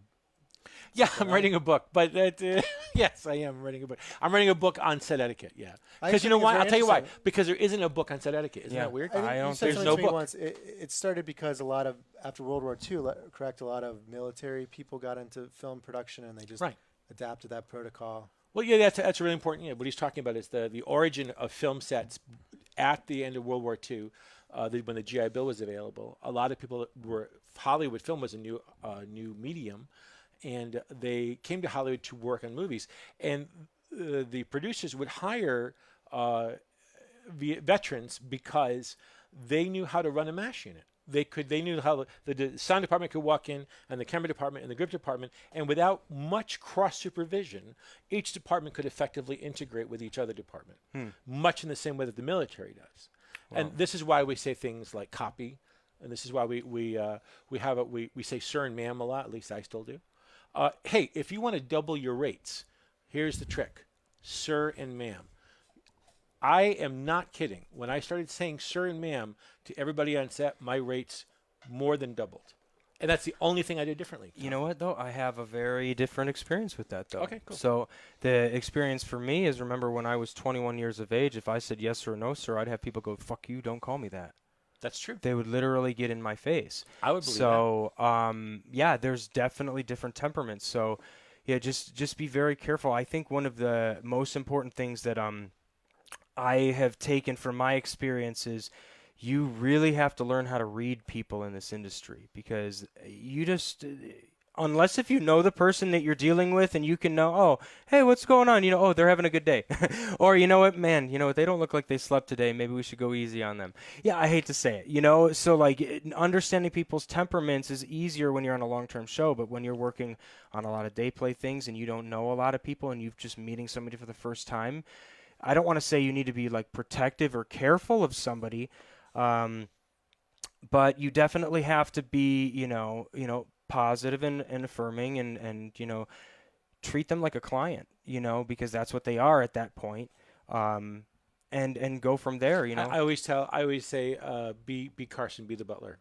Yeah, I'm writing a book, but yes, I am writing a book. I'm writing a book on set etiquette. Yeah, because you know why? I'll tell you why. Because there isn't a book on set etiquette. Isn't that weird?
I don't.
There's no book. Once. It started because after World War II, correct, a lot of military people got into film production, and they just adapted that protocol.
Well, yeah, that's really important. Yeah, what he's talking about is the origin of film sets at the end of World War II. When the GI Bill was available, a lot of people Hollywood film was a new medium. And they came to Hollywood to work on movies, and the producers would hire veterans because they knew how to run a MASH unit. They knew how the sound department could walk in, and the camera department and the grip department, and without much cross supervision, each department could effectively integrate with each other department, much in the same way that the military does. Wow. And this is why we say things like copy, and this is why we say sir and ma'am a lot. At least I still do. Hey, if you want to double your rates, here's the trick, sir and ma'am. I am not kidding. When I started saying sir and ma'am to everybody on set, my rates more than doubled. And that's the only thing I did differently.
You know what, though? I have a very different experience with that, though.
Okay, cool.
So the experience for me is, remember when I was 21 years of age, if I said yes or no, sir, I'd have people go, fuck you, don't call me that.
That's true.
They would literally get in my face.
I would believe
that. Yeah, there's definitely different temperaments. So, yeah, just be very careful. I think one of the most important things that I have taken from my experience is you really have to learn how to read people in this industry, because you just unless if you know the person that you're dealing with and you can know, oh, hey, what's going on? Oh, they're having a good day. Or, you know what, man, they don't look like they slept today. Maybe we should go easy on them. Yeah, I hate to say it, So, like, understanding people's temperaments is easier when you're on a long-term show, but when you're working on a lot of day play things and you don't know a lot of people and you're just meeting somebody for the first time, I don't want to say you need to be, like, protective or careful of somebody, but you definitely have to be, positive and affirming and treat them like a client, because that's what they are at that point, and go from there.
I always say be Carson, be the butler.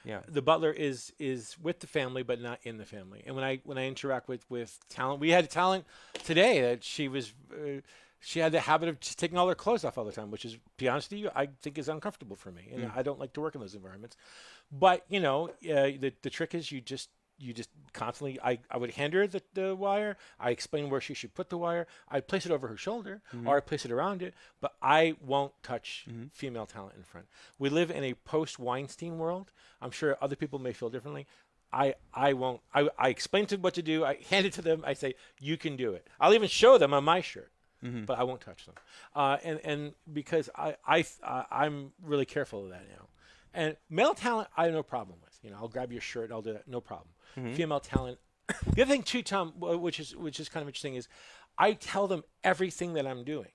Yeah.
The butler is with the family, but not in the family. And when I interact with talent, we had a talent today that she had the habit of just taking all her clothes off all the time, which is, to be honest with you, I think is uncomfortable for me, and I don't like to work in those environments. But the trick is you just constantly. I would hand her the wire. I explain where she should put the wire. I place it over her shoulder, or I place it around it. But I won't touch female talent in front. We live in a post-Weinstein world. I'm sure other people may feel differently. I won't. I explain to them what to do. I hand it to them. I say, you can do it. I'll even show them on my shirt. But I won't touch them, and because I'm really careful of that now. And male talent, I have no problem with. I'll grab your shirt, I'll do that, no problem. Female talent, the other thing too, Tom, which is kind of interesting, is I tell them everything that I'm doing.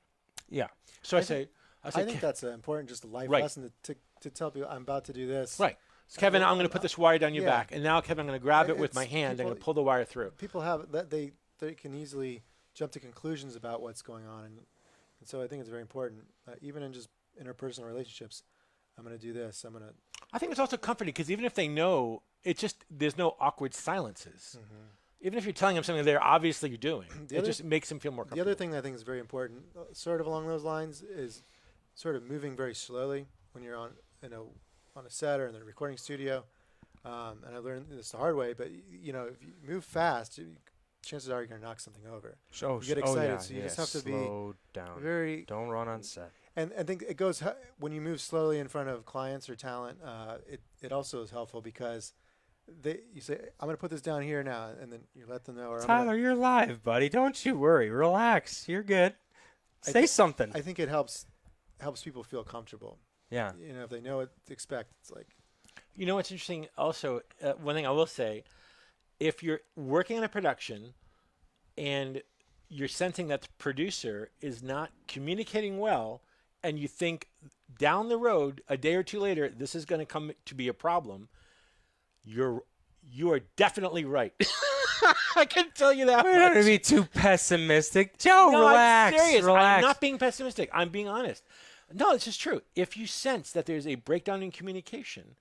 Yeah.
So I say,
I think that's important, just a life
Right.
lesson to tell people, I'm about to do this.
Right. So Kevin, I'm going to put this wire down your back, and now Kevin, I'm going to grab it with my hand. I'm going to pull the wire through.
People have that they can easily jump to conclusions about what's going on, and so I think it's very important, even in just interpersonal relationships. I'm going to do this.
I think it's also comforting because even if they know, there's no awkward silences. Even if you're telling them something they're obviously doing, just makes them feel more comfortable.
The other thing that I think is very important, sort of along those lines, is sort of moving very slowly when you're on a set or in the recording studio. And I learned this the hard way, but if you move fast, chances are you're going to knock something over. You get excited, so you just have to
slow down. Don't run on set.
And I think it goes when you move slowly in front of clients or talent. It also is helpful because you say, "I'm going to put this down here now," and then you let them know. Or
Tyler, you're live, buddy. Don't you worry. Relax. You're good. Say something.
I think it helps people feel comfortable.
Yeah.
If they know what to expect, it's like.
What's interesting also, one thing I will say, if you're working on a production and you're sensing that the producer is not communicating well, and you think down the road, a day or two later, this is going to come to be a problem, you are definitely right. I can tell you that.
We're not going to be too pessimistic. Joe,
no,
relax.
I'm serious.
Relax.
I'm not being pessimistic. I'm being honest. No, it's just true. If you sense that there's a breakdown in communication,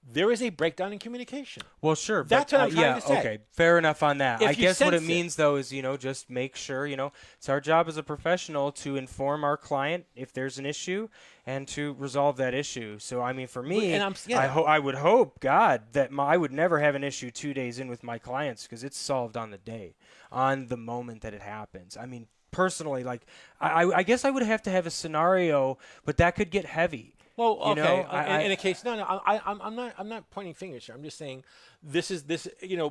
there is a breakdown in communication.
Well, sure.
That's what I'm trying to say.
Okay, fair enough on that.
If
I
you
guess what it
sense
means, though, is, just make sure, it's our job as a professional to inform our client if there's an issue and to resolve that issue. So, I mean, for me, I would hope, God, that I would never have an issue 2 days in with my clients because it's solved on the day, on the moment that it happens. I mean, personally, like, I guess I would have to have a scenario, but that could get heavy.
Well, okay. In a case, I'm not pointing fingers here. I'm just saying, this.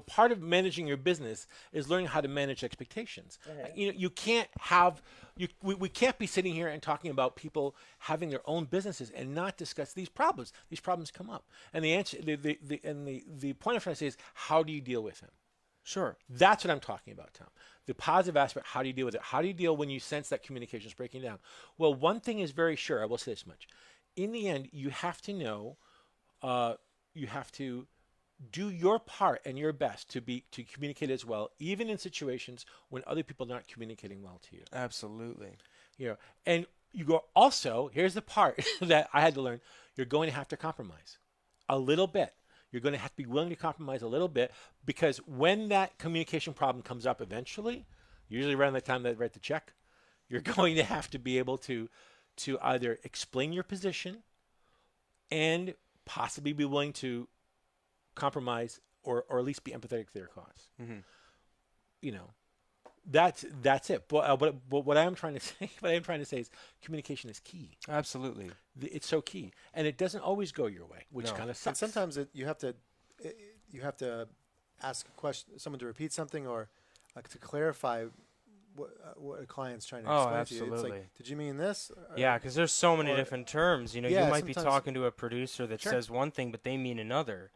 Part of managing your business is learning how to manage expectations. You can't have. We can't be sitting here and talking about people having their own businesses and not discuss these problems. These problems come up, and the answer, the point I'm trying to say is, how do you deal with them?
Sure.
That's what I'm talking about, Tom. The positive aspect, how do you deal with it? How do you deal when you sense that communication is breaking down? Well, one thing is very sure. I will say this much. In the end, you have to know, you have to do your part and your best to communicate as well, even in situations when other people are not communicating well to you.
Absolutely.
And you go also, here's the part that I had to learn, you're going to have to compromise a little bit. You're going to have to be willing to compromise a little bit because when that communication problem comes up eventually, usually around the time they write the check, you're going to have to be able to either explain your position and possibly be willing to compromise or at least be empathetic to their cause. That's it. But what I'm trying to say is communication is key.
Absolutely.
It's so key, and it doesn't always go your way, which kind of sucks.
And sometimes you have to ask a question, someone to repeat something or to clarify what a client's trying to explain
absolutely.
to you. It's like, did you mean this?
Yeah, because there's so many different terms. You might be talking to a producer that
Sure.
says one thing, but they mean another.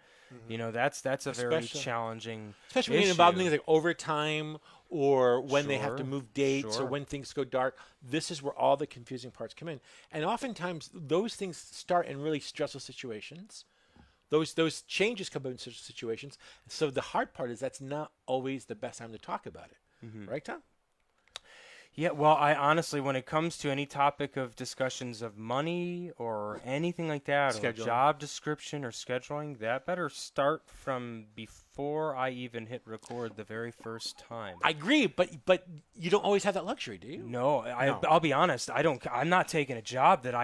That's a very challenging
especially when you involve things like overtime or when they have to move dates or
Sure.
when things go dark. This is where all the confusing parts come in. And oftentimes those things start in really stressful situations. Those changes come in such situations. So the hard part is that's not always the best time to talk about it. Right, Tom?
Yeah, well, I honestly, when it comes to any topic of discussions of money or anything like that, or job description or scheduling, that better start from before I even hit record the very first time.
I agree, but you don't always have that luxury, do you?
No, I'll be honest. I'm not taking a job that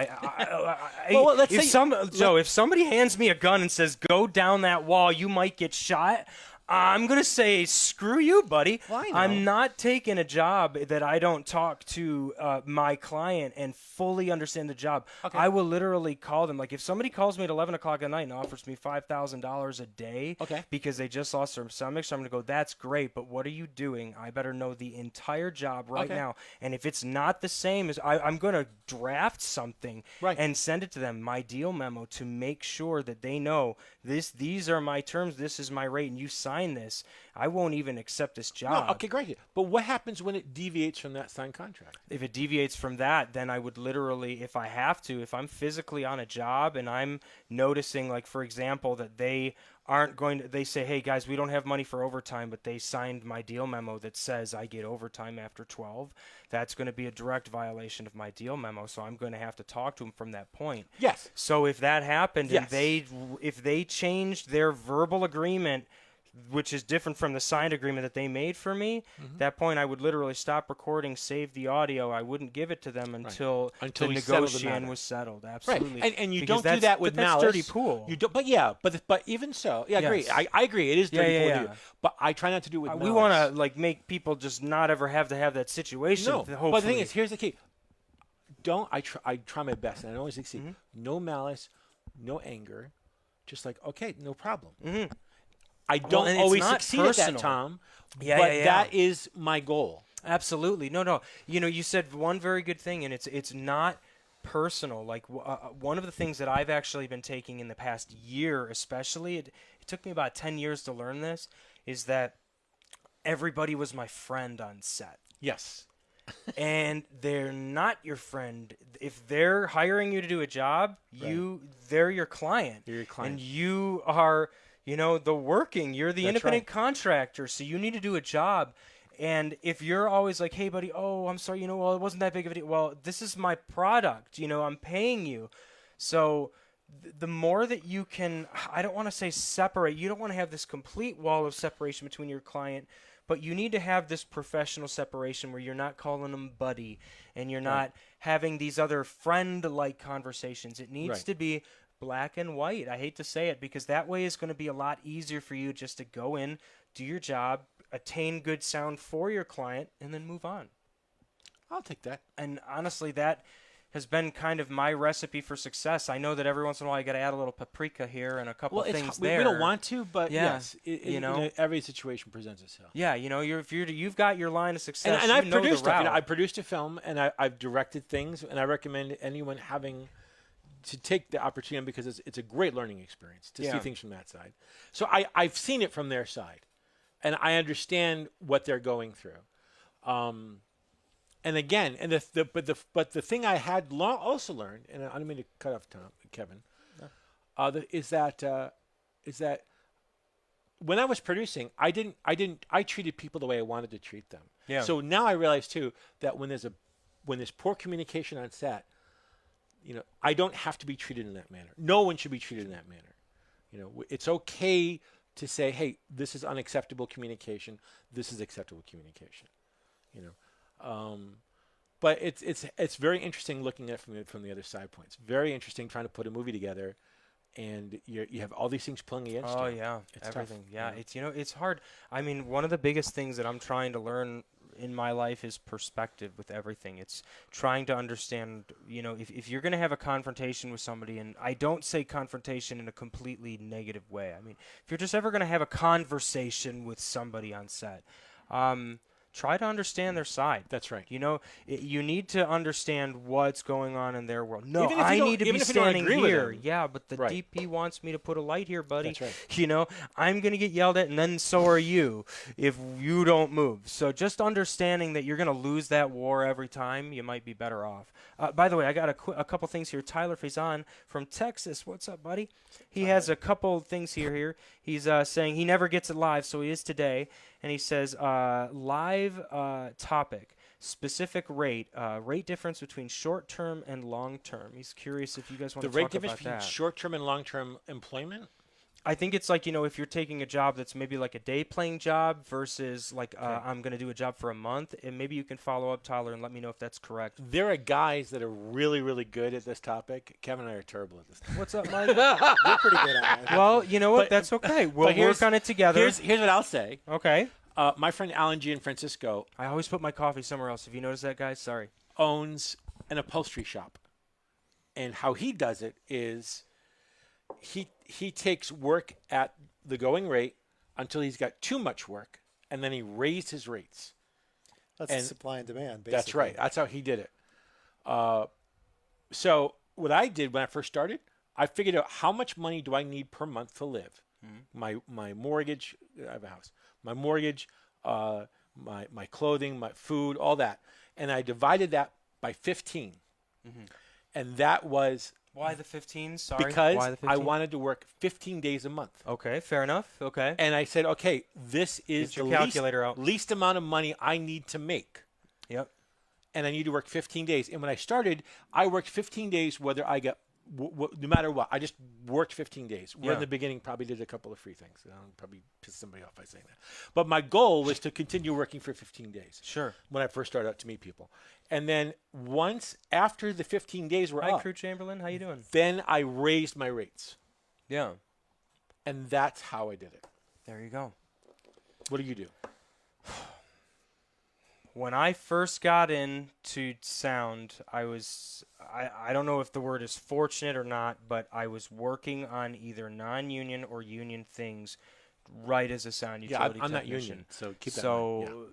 well, let's say
if somebody hands me a gun and says go down that wall, you might get shot. I'm going to say, screw you, buddy.
Well, I know.
I'm not taking a job that I don't talk to my client and fully understand the job.
Okay.
I will literally call them. Like, if somebody calls me at 11 o'clock at night and offers me $5,000 a day because they just lost their stomach, so I'm going to go, that's great, but what are you doing? I better know the entire job right now. And if it's not the same as I'm going to draft something and send it to them, my deal memo, to make sure that they know these are my terms, this is my rate, and you sign this, I won't even accept this job.
No, okay, great. But what happens when it deviates from that signed contract?
If it deviates from that, then I would literally, if I have to, if I'm physically on a job and I'm noticing, like, for example, that they aren't going to, they say, hey, guys, we don't have money for overtime, but they signed my deal memo that says I get overtime after 12, that's going to be a direct violation of my deal memo, so I'm going to have to talk to them from that point.
Yes.
So if that happened and if they changed their verbal agreement, which is different from the signed agreement that they made for me, that point I would literally stop recording, save the audio. I wouldn't give it to them until the negotiation was settled. Absolutely.
Right. And you don't do that with malice.
That's dirty pool.
You don't, but even so, I agree. I agree. It is dirty pool to do. But I try not to do it with malice.
We want to make people just not ever have to have that situation.
No, but the thing is, here's the key. I try my best, and I always succeed. No malice, no anger, just like, okay, no problem. I don't always succeed at that, Tom, but that is my goal.
Absolutely. No. You said one very good thing, and it's not personal. Like, one of the things that I've actually been taking in the past year, especially, it took me about 10 years to learn this, is that everybody was my friend on set.
Yes.
And they're not your friend. If they're hiring you to do a job, they're your client.
You're your client.
And you are... you're the independent contractor, so you need to do a job. And if you're always like, hey, buddy, oh, I'm sorry, well, it wasn't that big of a deal. Well, this is my product, I'm paying you. So the more that you can, I don't want to say separate. You don't want to have this complete wall of separation between your client, but you need to have this professional separation where you're not calling them buddy and you're not having these other friend-like conversations. It needs to be black and white. I hate to say it, because that way is going to be a lot easier for you just to go in, do your job, attain good sound for your client, and then move on.
I'll take that.
And honestly, that has been kind of my recipe for success. I know that every once in a while I got to add a little paprika here and a couple things there.
We don't want to, but yes, every situation presents itself.
Yeah, you've got your line of success.
And I've produced stuff. I produced a film, and I've directed things, and I recommend anyone having to take the opportunity, because it's a great learning experience to see things from that side. So I've seen it from their side, and I understand what they're going through. And again, but the thing I had also learned, and I don't mean to cut off Kevin, is that when I was producing, I treated people the way I wanted to treat them.
Yeah.
So now I realize too that when there's poor communication on set, I don't have to be treated in that manner. No one should be treated in that manner. It's okay to say, hey, this is unacceptable communication. This is acceptable communication. But it's very interesting looking at it from the other side points. Very interesting trying to put a movie together, and you have all these things pulling against you.
Oh yeah,
it's
everything.
Tough.
Yeah, it's it's hard. I mean, one of the biggest things that I'm trying to learn in my life is perspective with everything. It's trying to understand, if you're going to have a confrontation with somebody, and I don't say confrontation in a completely negative way. I mean, if you're just ever going to have a conversation with somebody on set, try to understand their side.
That's right.
You need to understand what's going on in their world. No, I need to be standing here. Yeah, but the DP wants me to put a light here, buddy.
That's right.
I'm going to get yelled at, and then so are you if you don't move. So just understanding that you're going to lose that war every time, you might be better off. By the way, I got a couple things here. Tyler Faison from Texas. What's up, buddy? He has a couple things here. He's saying he never gets it live, so he is today. And he says, live topic. specific rate difference between short-term and long-term. He's curious if you guys want to
The rate
talk
difference
about
between
that.
short-term and long-term employment?
I think it's like, if you're taking a job that's maybe like a day playing job versus like I'm going to do a job for a month, and maybe you can follow up, Tyler, and let me know if that's correct.
There are guys that are really, really good at this topic. Kevin and I are terrible at this.
What's up, Mike?
You're pretty good at it.
Well, you know what? That's okay. We'll work on it together.
Here's what I'll say.
Okay.
My friend Alan G. in Francisco
I always put my coffee somewhere else. Have you noticed that, guys? Sorry.
owns an upholstery shop. And how he does it is he takes work at the going rate until he's got too much work, and then he raised his rates.
That's supply and demand, basically.
That's right. That's how he did it. So what I did when I first started, I figured out how much money do I need per month to live. Mm-hmm. My mortgage, I have a house. My mortgage, my clothing, my food, all that. And I divided that by 15. Mm-hmm. And that was...
Why the 15? Sorry.
Because
Why the 15?
I wanted to work 15 days a month.
Okay, fair enough. Okay.
And I said, okay, this is the least amount of money I need to make.
Yep.
And I need to work 15 days. And when I started, I worked 15 days whether I got, no matter what. I just worked 15 days. Where in the beginning probably did a couple of free things. I'll probably piss somebody off by saying that. But my goal was to continue working for 15 days.
Sure.
When I first started out to meet people. And then once after the 15 days were up.
Hi, Crew Chamberlain. How you doing?
Then I raised my rates.
Yeah.
And that's how I did it.
There you go.
What do you do?
When I first got into sound, I don't know if the word is fortunate or not, but I was working on either non-union or union things right as a sound utility
I'm not
technician.
union, so keep that in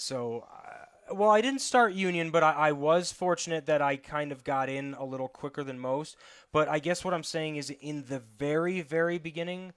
mind.
Well, I didn't start union, but I was fortunate that I kind of got in a little quicker than most. But I guess what I'm saying is in the very, very beginning,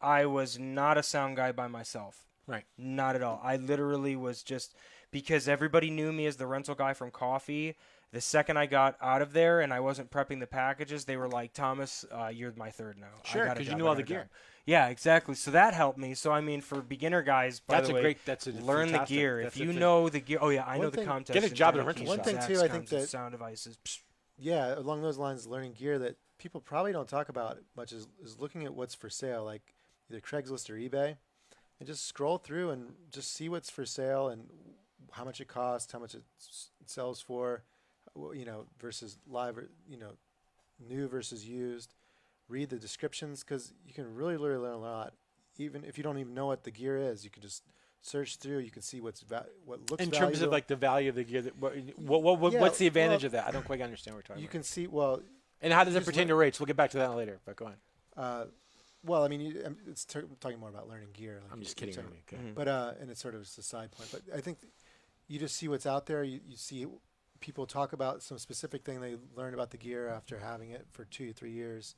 I was not a sound guy by myself.
Right.
Not at all. I literally was just... Because everybody knew me as the rental guy from coffee. The second I got out of there and I wasn't prepping the packages, they were like, Thomas, you're my third now.
Sure, because you knew all the gear.
Yeah, exactly. So that helped me. So, I mean, for beginner guys, by the way, learn the gear. If you know the gear. Oh, yeah, I know the contest.
Get a job at a rental
shop. One thing, too, I think that
sound devices.
Yeah, along those lines, learning gear that people probably don't talk about much is looking at what's for sale, like either Craigslist or eBay, and just scroll through and just see what's for sale and how much it costs, how much it sells for, versus live, new versus used. Read the descriptions because you can really learn a lot. Even if you don't even know what the gear is, you can just search through. You can see what looks
in terms of like the value of the gear. What's the advantage of that? I don't quite understand what we're talking about.
You can see
and how does it pertain to rates? We'll get back to that later. But go on.
Well, I mean, it's talking more about learning gear. Like
I'm just kidding. Okay.
Mm-hmm. But and it's sort of just a side point. But I think you just see what's out there. You see people talk about some specific thing they learned about the gear after having it for 2 to 3 years.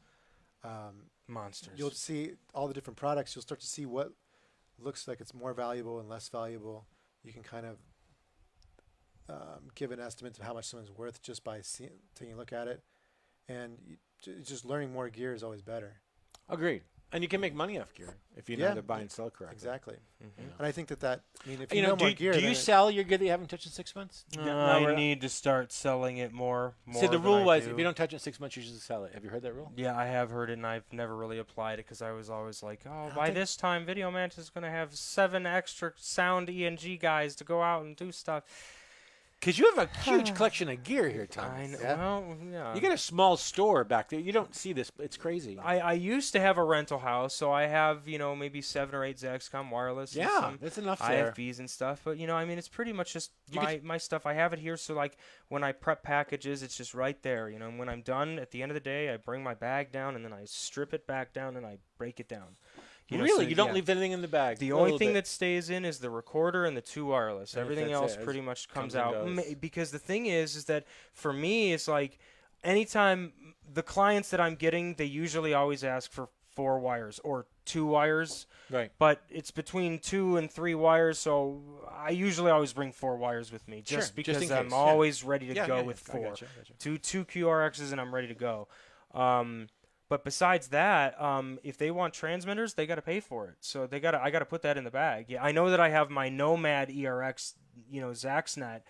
Monsters.
You'll see all the different products. You'll start to see what looks like it's more valuable and less valuable. You can kind of give an estimate of how much something's worth just by taking a look at it. And just learning more gear is always better.
Agreed. And you can make money off gear if you know how to buy and sell correctly.
Exactly.
Mm-hmm.
And I think that I mean, if you know more gear,
do you sell your gear that you haven't touched in 6 months?
I need to start selling it more.
See, the rule was if you don't touch it in 6 months, you should sell it. Have you heard that rule?
Yeah, I have heard it, and I've never really applied it because I was always like, oh, by this time, Video Mantis is going to have 7 extra sound ENG guys to go out and do stuff.
Because you have a huge collection of gear here, Tom.
I know. Yeah. Well, yeah.
You got a small store back there. You don't see this. It's crazy.
I used to have a rental house, so I have, maybe 7 or 8 Zaxcom wireless.
Yeah, that's enough there.
IFBs and stuff. But, I mean, it's pretty much just my stuff. I have it here, so, like, when I prep packages, it's just right there. And when I'm done, at the end of the day, I bring my bag down, and then I strip it back down, and I break it down.
You don't leave anything in the bag?
The only thing that stays in is the recorder and the 2 wireless.
And
everything else pretty much comes out.
Goes.
Because the thing is that for me, it's like anytime the clients that I'm getting, they usually always ask for 4 wires or 2 wires.
Right.
But it's between 2 and 3 wires, so I usually always bring 4 wires with me just because I'm always ready to go with 4.
Gotcha.
Two QRXs and I'm ready to go. But besides that, if they want transmitters, they got to pay for it. So I got to put that in the bag. Yeah, I know that I have my Nomad ERX, Zaxnet,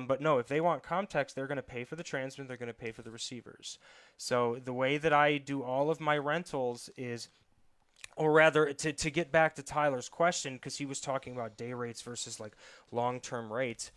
But no, if they want context, they're going to pay for the transmitter, they're going to pay for the receivers. So the way that I do all of my rentals is, or rather, to get back to Tyler's question, because he was talking about day rates versus like long-term rates,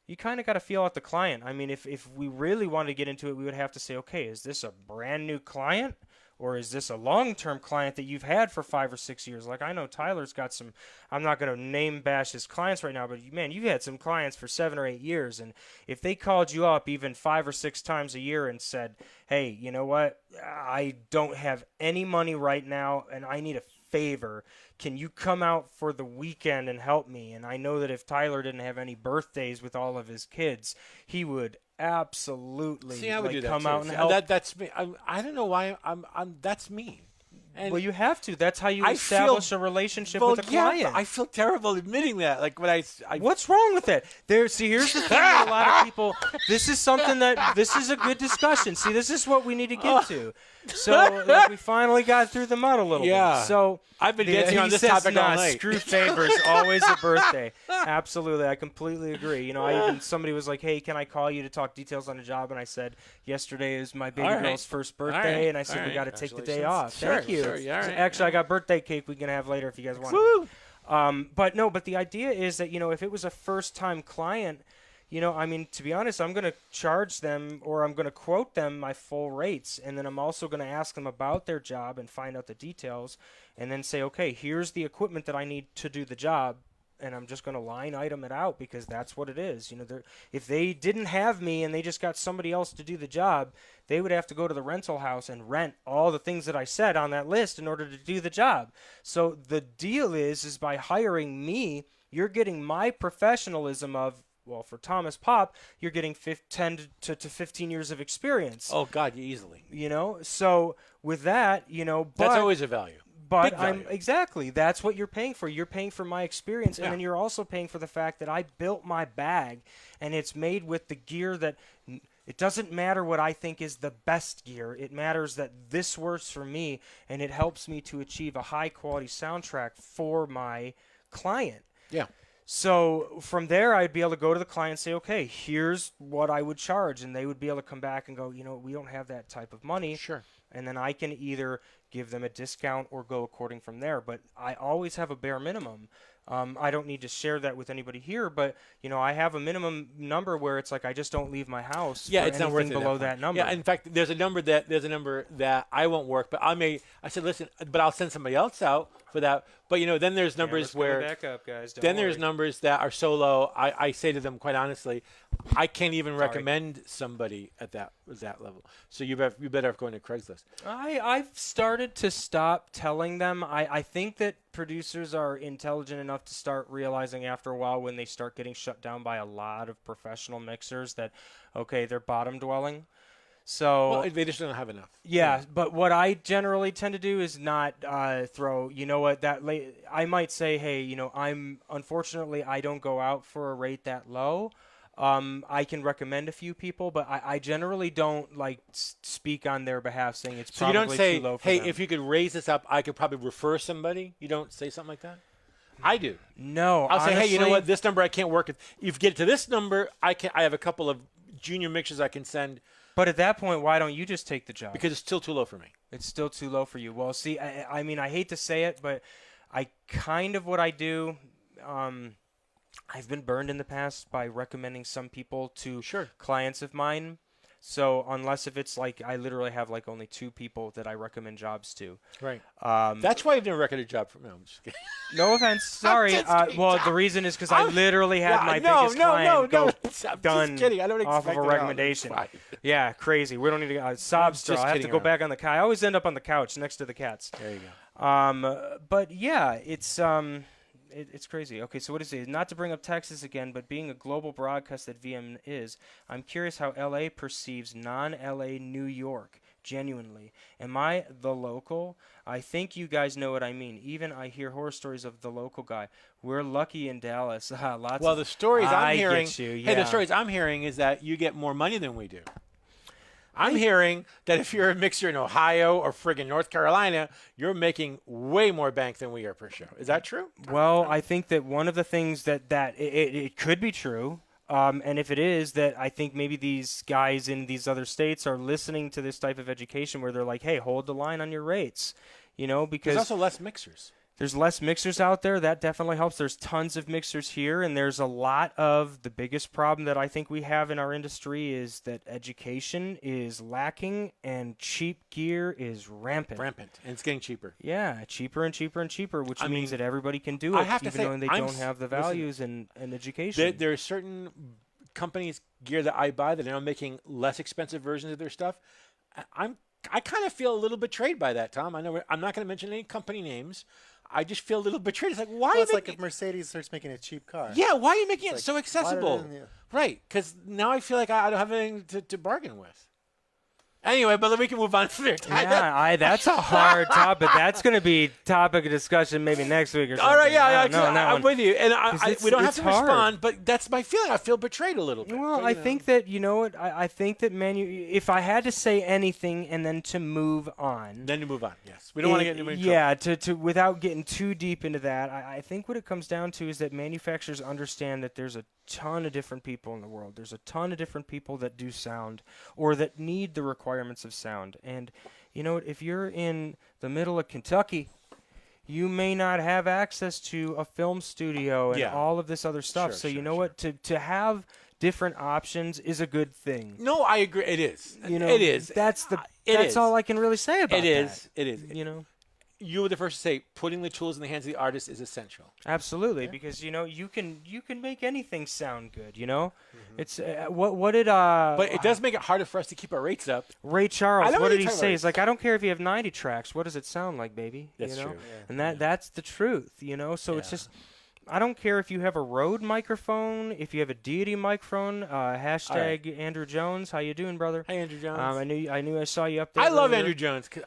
you kind of got to feel out the client. I mean, if we really wanted to get into it, we would have to say, okay, is this a brand new client? Or is this a long-term client that you've had for 5 or 6 years? Like, I know Tyler's got some, I'm not going to name bash his clients right now, but man, you've had some clients for 7 or 8 years. And if they called you up even 5 or 6 times a year and said, hey, you know what, I don't have any money right now and I need a favor, can you come out for the weekend and help me? And I know that if Tyler didn't have any birthdays with all of his kids, he would absolutely
I would do that
come
too.
out and help.
That's me. I don't know why I'm that's me. And
well, you have to. That's how you establish a relationship with a client.
I feel terrible admitting that. Like when I
what's wrong with that? See, here's the thing with a lot of people. This is something this is a good discussion. See, this is what we need to get to. So we finally got through the mud a little bit. So
I've been dancing on this topic all night.
Screw favors, always a birthday. Absolutely, I completely agree. You know, somebody was like, "Hey, can I call you to talk details on a job?" And I said, "Yesterday is my baby girl's first birthday," and I said, "We got to take the day off." Thank you.
Sure,
Actually, I got birthday cake we can have later if you guys want. But the idea is that, you know, if it was a first-time client, you know, I mean, to be honest, I'm going to charge them, or I'm going to quote them my full rates, and then I'm also going to ask them about their job and find out the details, and then say, okay, here's the equipment that I need to do the job, and I'm just going to line item it out because that's what it is. You know, if they didn't have me and they just got somebody else to do the job, they would have to go to the rental house and rent all the things that I said on that list in order to do the job. So the deal is by hiring me, you're getting my professionalism of, well, for Thomas Popp, you're getting 10 to 15 years of experience.
Oh, God, easily.
You know, so with that, you know,
that's always a value.
But exactly, that's what you're paying for. You're paying for my experience, and then you're also paying for the fact that I built my bag, and it's made with the gear that it doesn't matter what I think is the best gear. It matters that this works for me, and it helps me to achieve a high-quality soundtrack for my client.
Yeah.
So from there, I'd be able to go to the client and say, okay, here's what I would charge. And they would be able to come back and go, you know, we don't have that type of money.
Sure.
And then I can either give them a discount or go according from there. But I always have a bare minimum. I don't need to share that with anybody here, but you know, I have a minimum number where it's like I just don't leave my house.
Yeah,
for
it's not worth it
below that number.
Yeah, in fact, there's a number that I won't work, but I said, listen, but I'll send somebody else out for that. But you know, then there's numbers where
back up, guys.
Then there's numbers that are so low. I say to them quite honestly, I can't even recommend somebody at that level. So you better have going to Craigslist.
I've started to stop telling them. I think that producers are intelligent enough to start realizing after a while when they start getting shut down by a lot of professional mixers that, okay, they're bottom dwelling. So
they just don't have enough.
Yeah, but what I generally tend to do is not throw, you know what, I might say, hey, you know, unfortunately, I don't go out for a rate that low. I can recommend a few people, but I generally don't like speak on their behalf saying it's probably too low for them. So you don't say, hey,
if you could raise this up, I could probably refer somebody? You don't say something like that? I do.
No,
I'll say, hey, you know what, this number I can't work with. If you get to this number, I have a couple of junior mixers I can send.
But at that point, why don't you just take the job?
Because it's still too low for me.
It's still too low for you. Well, see, I mean, I hate to say it, but I kind of what I do, I've been burned in the past by recommending some people to clients of mine. So unless if it's like I literally have like only 2 people that I recommend jobs to.
Right. That's why I've never recommended a job for me. No, I'm just kidding.
No offense. Sorry. Well, the reason is because I literally had my biggest client go done off of a recommendation. Yeah, crazy. We don't need to sob straw. I have to go back on the couch. I always end up on the couch next to the cats.
There you go.
But yeah, it's crazy. Okay, so what is it? Not to bring up Texas again, but being a global broadcast that VM is, I'm curious how LA perceives non-LA New York. Genuinely. Am I the local? I think you guys know what I mean. Even I hear horror stories of the local guy. We're lucky in Dallas.
The stories I'm hearing.
Hey,
the stories I'm hearing is that you get more money than we do. I'm hearing that if you're a mixer in Ohio or friggin' North Carolina, you're making way more bank than we are per show. Is that true?
Well, I think that one of the things that it could be true. And if it is, that I think maybe these guys in these other states are listening to this type of education where they're like, hey, hold the line on your rates, because
there's also less mixers.
There's less mixers out there. That definitely helps. There's tons of mixers here, and there's a lot of the biggest problem that I think we have in our industry is that education is lacking and cheap gear is rampant.
And it's getting cheaper.
Yeah, cheaper and cheaper and cheaper, which means that everybody can do it, even though they don't have the values and education.
There are certain companies' gear that I buy that are now making less expensive versions of their stuff. I kind of feel a little betrayed by that, Tom. I know I'm not going to mention any company names. I just feel a little betrayed. It's like, why?
Well, it's like if Mercedes starts making a cheap car.
Yeah, why are you making it so accessible? Right, because now I feel like I don't have anything to bargain with. Anyway, but we can move on from there.
Yeah, that's a hard topic. That's going to be topic of discussion maybe next week or something.
All right, I'm with you. And we don't have to
hard.
respond, but that's my feeling. I feel betrayed a little bit.
Well, I think that, I think that if I had to say anything and then to move on.
Then to move on, yes. We don't want to get into trouble.
Yeah, to without getting too deep into that, I think what it comes down to is that manufacturers understand that there's a ton of different people in the world. There's a ton of different people that do sound or that need the requirements of sound. And if you're in the middle of Kentucky, you may not have access to a film studio and all of this other stuff. What? To have different options is a good thing.
No, I agree. It is. It is.
That's all I can really say about
it. It is. You were the first to say putting the tools in the hands of the artist is essential.
Absolutely, because you can make anything sound good. It's what did
But it does make it harder for us to keep our rates up.
Ray Charles, what did he say? He's like, I don't care if you have 90 tracks. What does it sound like, baby?
That's true.
And that's the truth. So it's just. I don't care if you have a Rode microphone, if you have a Deity microphone. Hashtag right. Andrew Jones. How you doing, brother?
Hey, Andrew Jones.
I knew I saw you up there.
I love Andrew Jones because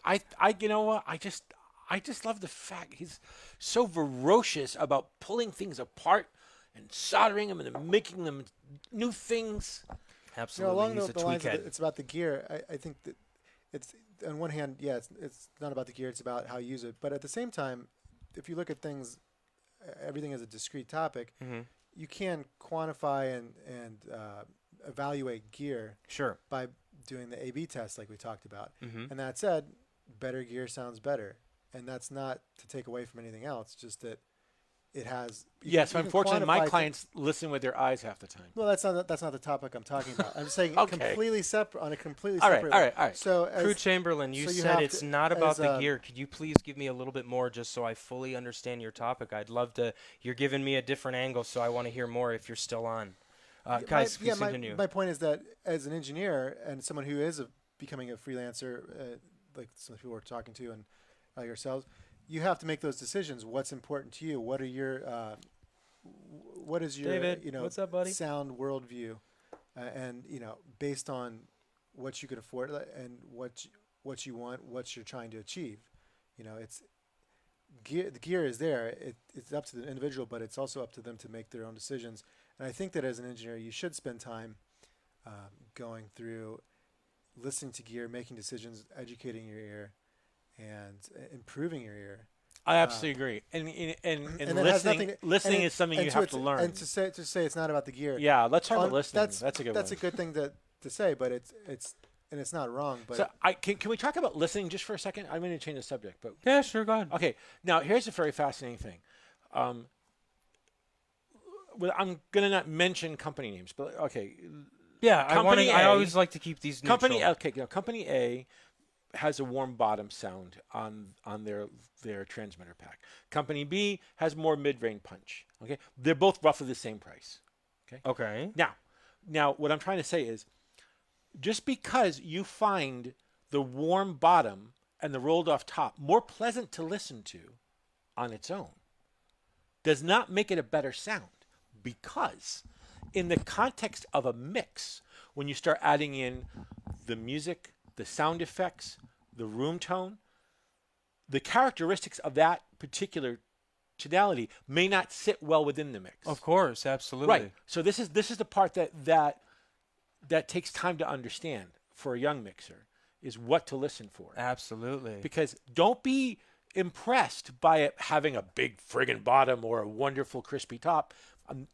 you know what? I just love the fact he's so ferocious about pulling things apart and soldering them and then making them new things.
Absolutely.
Along the lines of it's about the gear. I think that it's on one hand, it's not about the gear. It's about how you use it. But at the same time, if you look at things. Everything is a discrete topic. Mm-hmm. You can quantify and evaluate gear by doing the A/B test like we talked about. Mm-hmm. And that said, better gear sounds better. And that's not to take away from anything else, just that it has.
Yes, unfortunately, my clients listen with their eyes half the time.
Well, that's not the topic I'm talking about. I'm saying completely separate on a completely
all
separate.
All right.
So,
Crew Chamberlain, you said it's not about the gear. Could you please give me a little bit more, just so I fully understand your topic? I'd love to. You're giving me a different angle, so I want to hear more. If you're still on, guys, please continue.
My point is that as an engineer and someone who is becoming a freelancer, like some people we're talking to and yourselves. You have to make those decisions. What's important to you? What is your
David, what's up, buddy?
Sound worldview, and based on what you can afford and what you want, what you're trying to achieve. It's gear. The gear is there. It's up to the individual, but it's also up to them to make their own decisions. And I think that as an engineer, you should spend time going through, listening to gear, making decisions, educating your ear. And improving your ear.
I absolutely agree. And listening is something you have to learn.
And to say it's not about the gear.
Yeah, let's talk about listening. That's a good one.
That's a good thing to say, but it's not wrong. But
so can we talk about listening just for a second? I'm going to change the subject, but
yeah, sure, go ahead.
Okay, now here's a very fascinating thing. I'm going to not mention company names, but okay.
Yeah, I always like to keep these neutral.
Company A has a warm bottom sound on their transmitter pack. Company B has more mid-range punch. Okay, they're both roughly the same price.
Okay.
Now, what I'm trying to say is, just because you find the warm bottom and the rolled off top more pleasant to listen to on its own, does not make it a better sound. Because in the context of a mix, when you start adding in the music, the sound effects, the room tone, the characteristics of that particular tonality may not sit well within the mix.
Of course, absolutely.
Right. So this is the part that takes time to understand for a young mixer, is what to listen for.
Absolutely.
Because don't be impressed by it having a big friggin' bottom or a wonderful crispy top.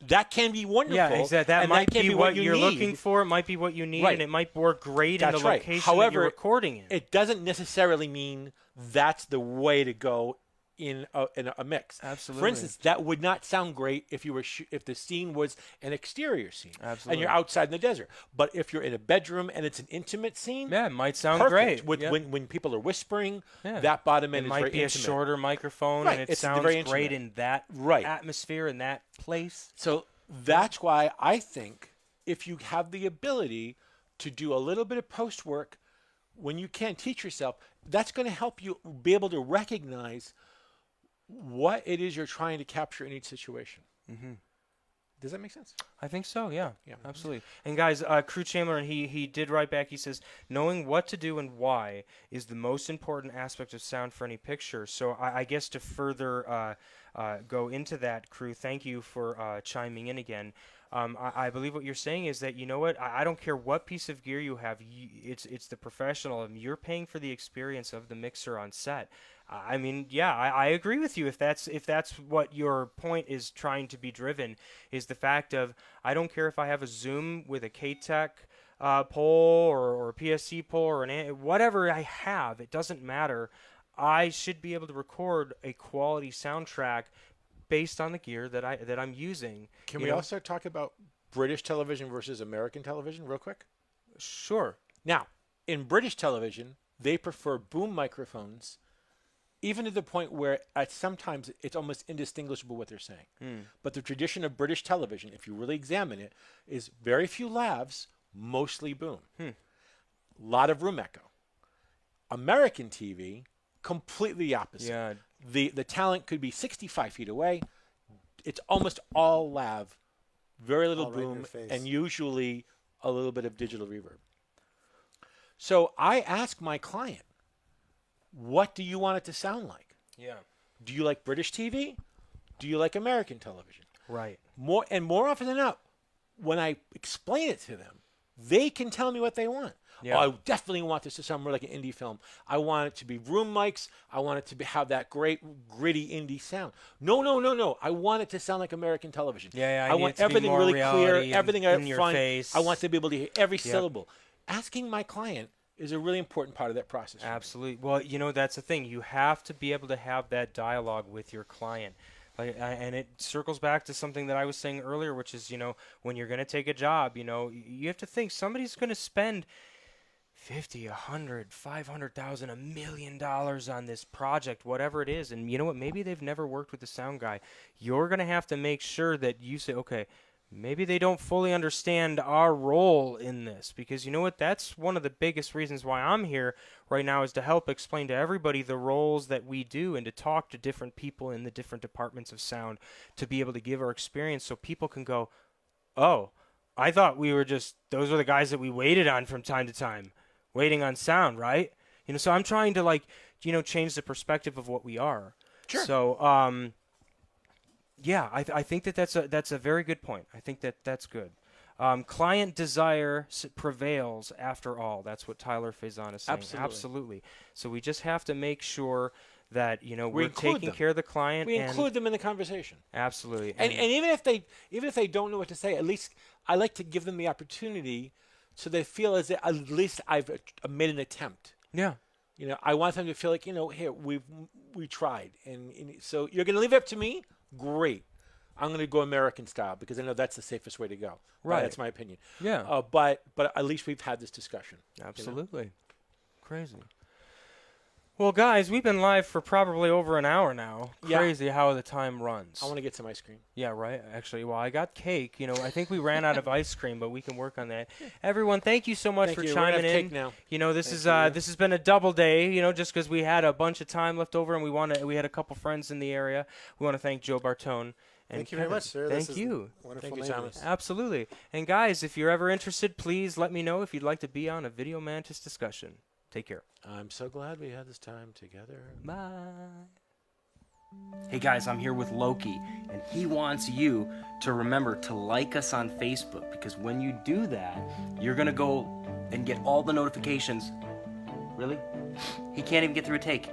That can be wonderful.
Yeah, exactly. That might be what you're
need.
looking for. It might be what you need,
Right.
and it might work great in the location
However,
that you're recording in.
It doesn't necessarily mean that's the way to go in a mix.
Absolutely.
For instance, that would not sound great if you were if the scene was an exterior scene.
Absolutely.
And you're outside in the desert. But if you're in a bedroom and it's an intimate scene,
yeah, it might sound
perfect.
great.
When people are whispering,
Yeah.
that bottom end
it
is
might
very
be
intimate.
a shorter microphone,
Right.
and it
It's
sounds
very
great
intimate.
in that
Right.
atmosphere in that place.
So that's why I think if you have the ability to do a little bit of post work when you can't teach yourself, that's going to help you be able to recognize what it is you're trying to capture in each situation.
Mm-hmm.
Does that make sense?
I think so, yeah.
Yeah.
Absolutely. And guys, Crew Chamberlain, he did write back. He says, knowing what to do and why is the most important aspect of sound for any picture. So I guess to further go into that, Crew, thank you for chiming in again. I believe what you're saying is that, you know what, I don't care what piece of gear you have, it's the professional, and you're paying for the experience of the mixer on set. I mean, yeah, I agree with you. If that's what your point is trying to be driven, is the fact of, I don't care if I have a Zoom with a K-Tech pole or a PSC pole or whatever I have, it doesn't matter. I should be able to record a quality soundtrack based on the gear that I'm using.
Can we also talk about British television versus American television real quick?
Sure.
Now, in British television, they prefer boom microphones, even to the point where sometimes it's almost indistinguishable what they're saying. But the tradition of British television, if you really examine it, is very few lavs, mostly boom. A lot of room echo. American TV, completely the opposite.
Yeah.
The talent could be 65 feet away. It's almost all lav, very little
All right in
boom,
your face.
and usually a little bit of digital reverb. So I ask my client, what do you want it to sound like?
Yeah.
Do you like British TV? Do you like American television?
Right.
More often than not, when I explain it to them, they can tell me what they want.
Yeah.
Oh, I definitely want this to sound more like an indie film. I want it to be room mics. I want it to have that great, gritty indie sound. No. I want it to sound like American television.
Yeah,
I
need
want
it to be
everything
more
really clear,
reality
everything
in
up
your
front.
face.
I want to be able to hear every syllable. Asking my client is a really important part of that process.
Absolutely. Well, that's the thing. You have to be able to have that dialogue with your client. And it circles back to something that I was saying earlier, which is, when you're going to take a job, you have to think somebody's going to spend $50, $100, $500,000, $1 million on this project, whatever it is. And you know what? Maybe they've never worked with the sound guy. You're going to have to make sure that you say, okay, maybe they don't fully understand our role in this, because you know what? That's one of the biggest reasons why I'm here right now, is to help explain to everybody the roles that we do and to talk to different people in the different departments of sound to be able to give our experience so people can go, oh, I thought we were those were the guys that we waited on from time to time, waiting on sound, right? So I'm trying to change the perspective of what we are.
Sure.
So, yeah, I think that's a very good point. I think that's good. Client desire prevails after all. That's what Tyler Faison is saying. Absolutely. So we just have to make sure that we're taking care of the client.
We include them in the conversation.
Absolutely.
And even if they don't know what to say, at least I like to give them the opportunity, so they feel as if at least I've made an attempt.
Yeah.
I want them to feel like, here we tried, and so you're going to leave it up to me. Great. I'm going to go American style because I know that's the safest way to go.
Right.
That's my opinion.
Yeah.
But at least we've had this discussion.
Absolutely. Crazy. Well, guys, we've been live for probably over an hour now. Crazy how the time runs.
I want to get some ice cream.
Yeah, right. Actually, well, I got cake. I think we ran out of ice cream, but we can work on that. Everyone, thank you so much for chiming in.
Cake now.
This has been a double day. Just because we had a bunch of time left over and we had a couple friends in the area. We want to thank Joe Bartone.
Thank you very much, sir.
Thank you.
Wonderful.
Thank you, Thomas.
Absolutely. And guys, if you're ever interested, please let me know if you'd like to be on a Video Mantis discussion. Take care.
I'm so glad we had this time together.
Bye. Hey guys, I'm here with Loki, and he wants you to remember to like us on Facebook, because when you do that, you're going to go and get all the notifications. Really? He can't even get through a take.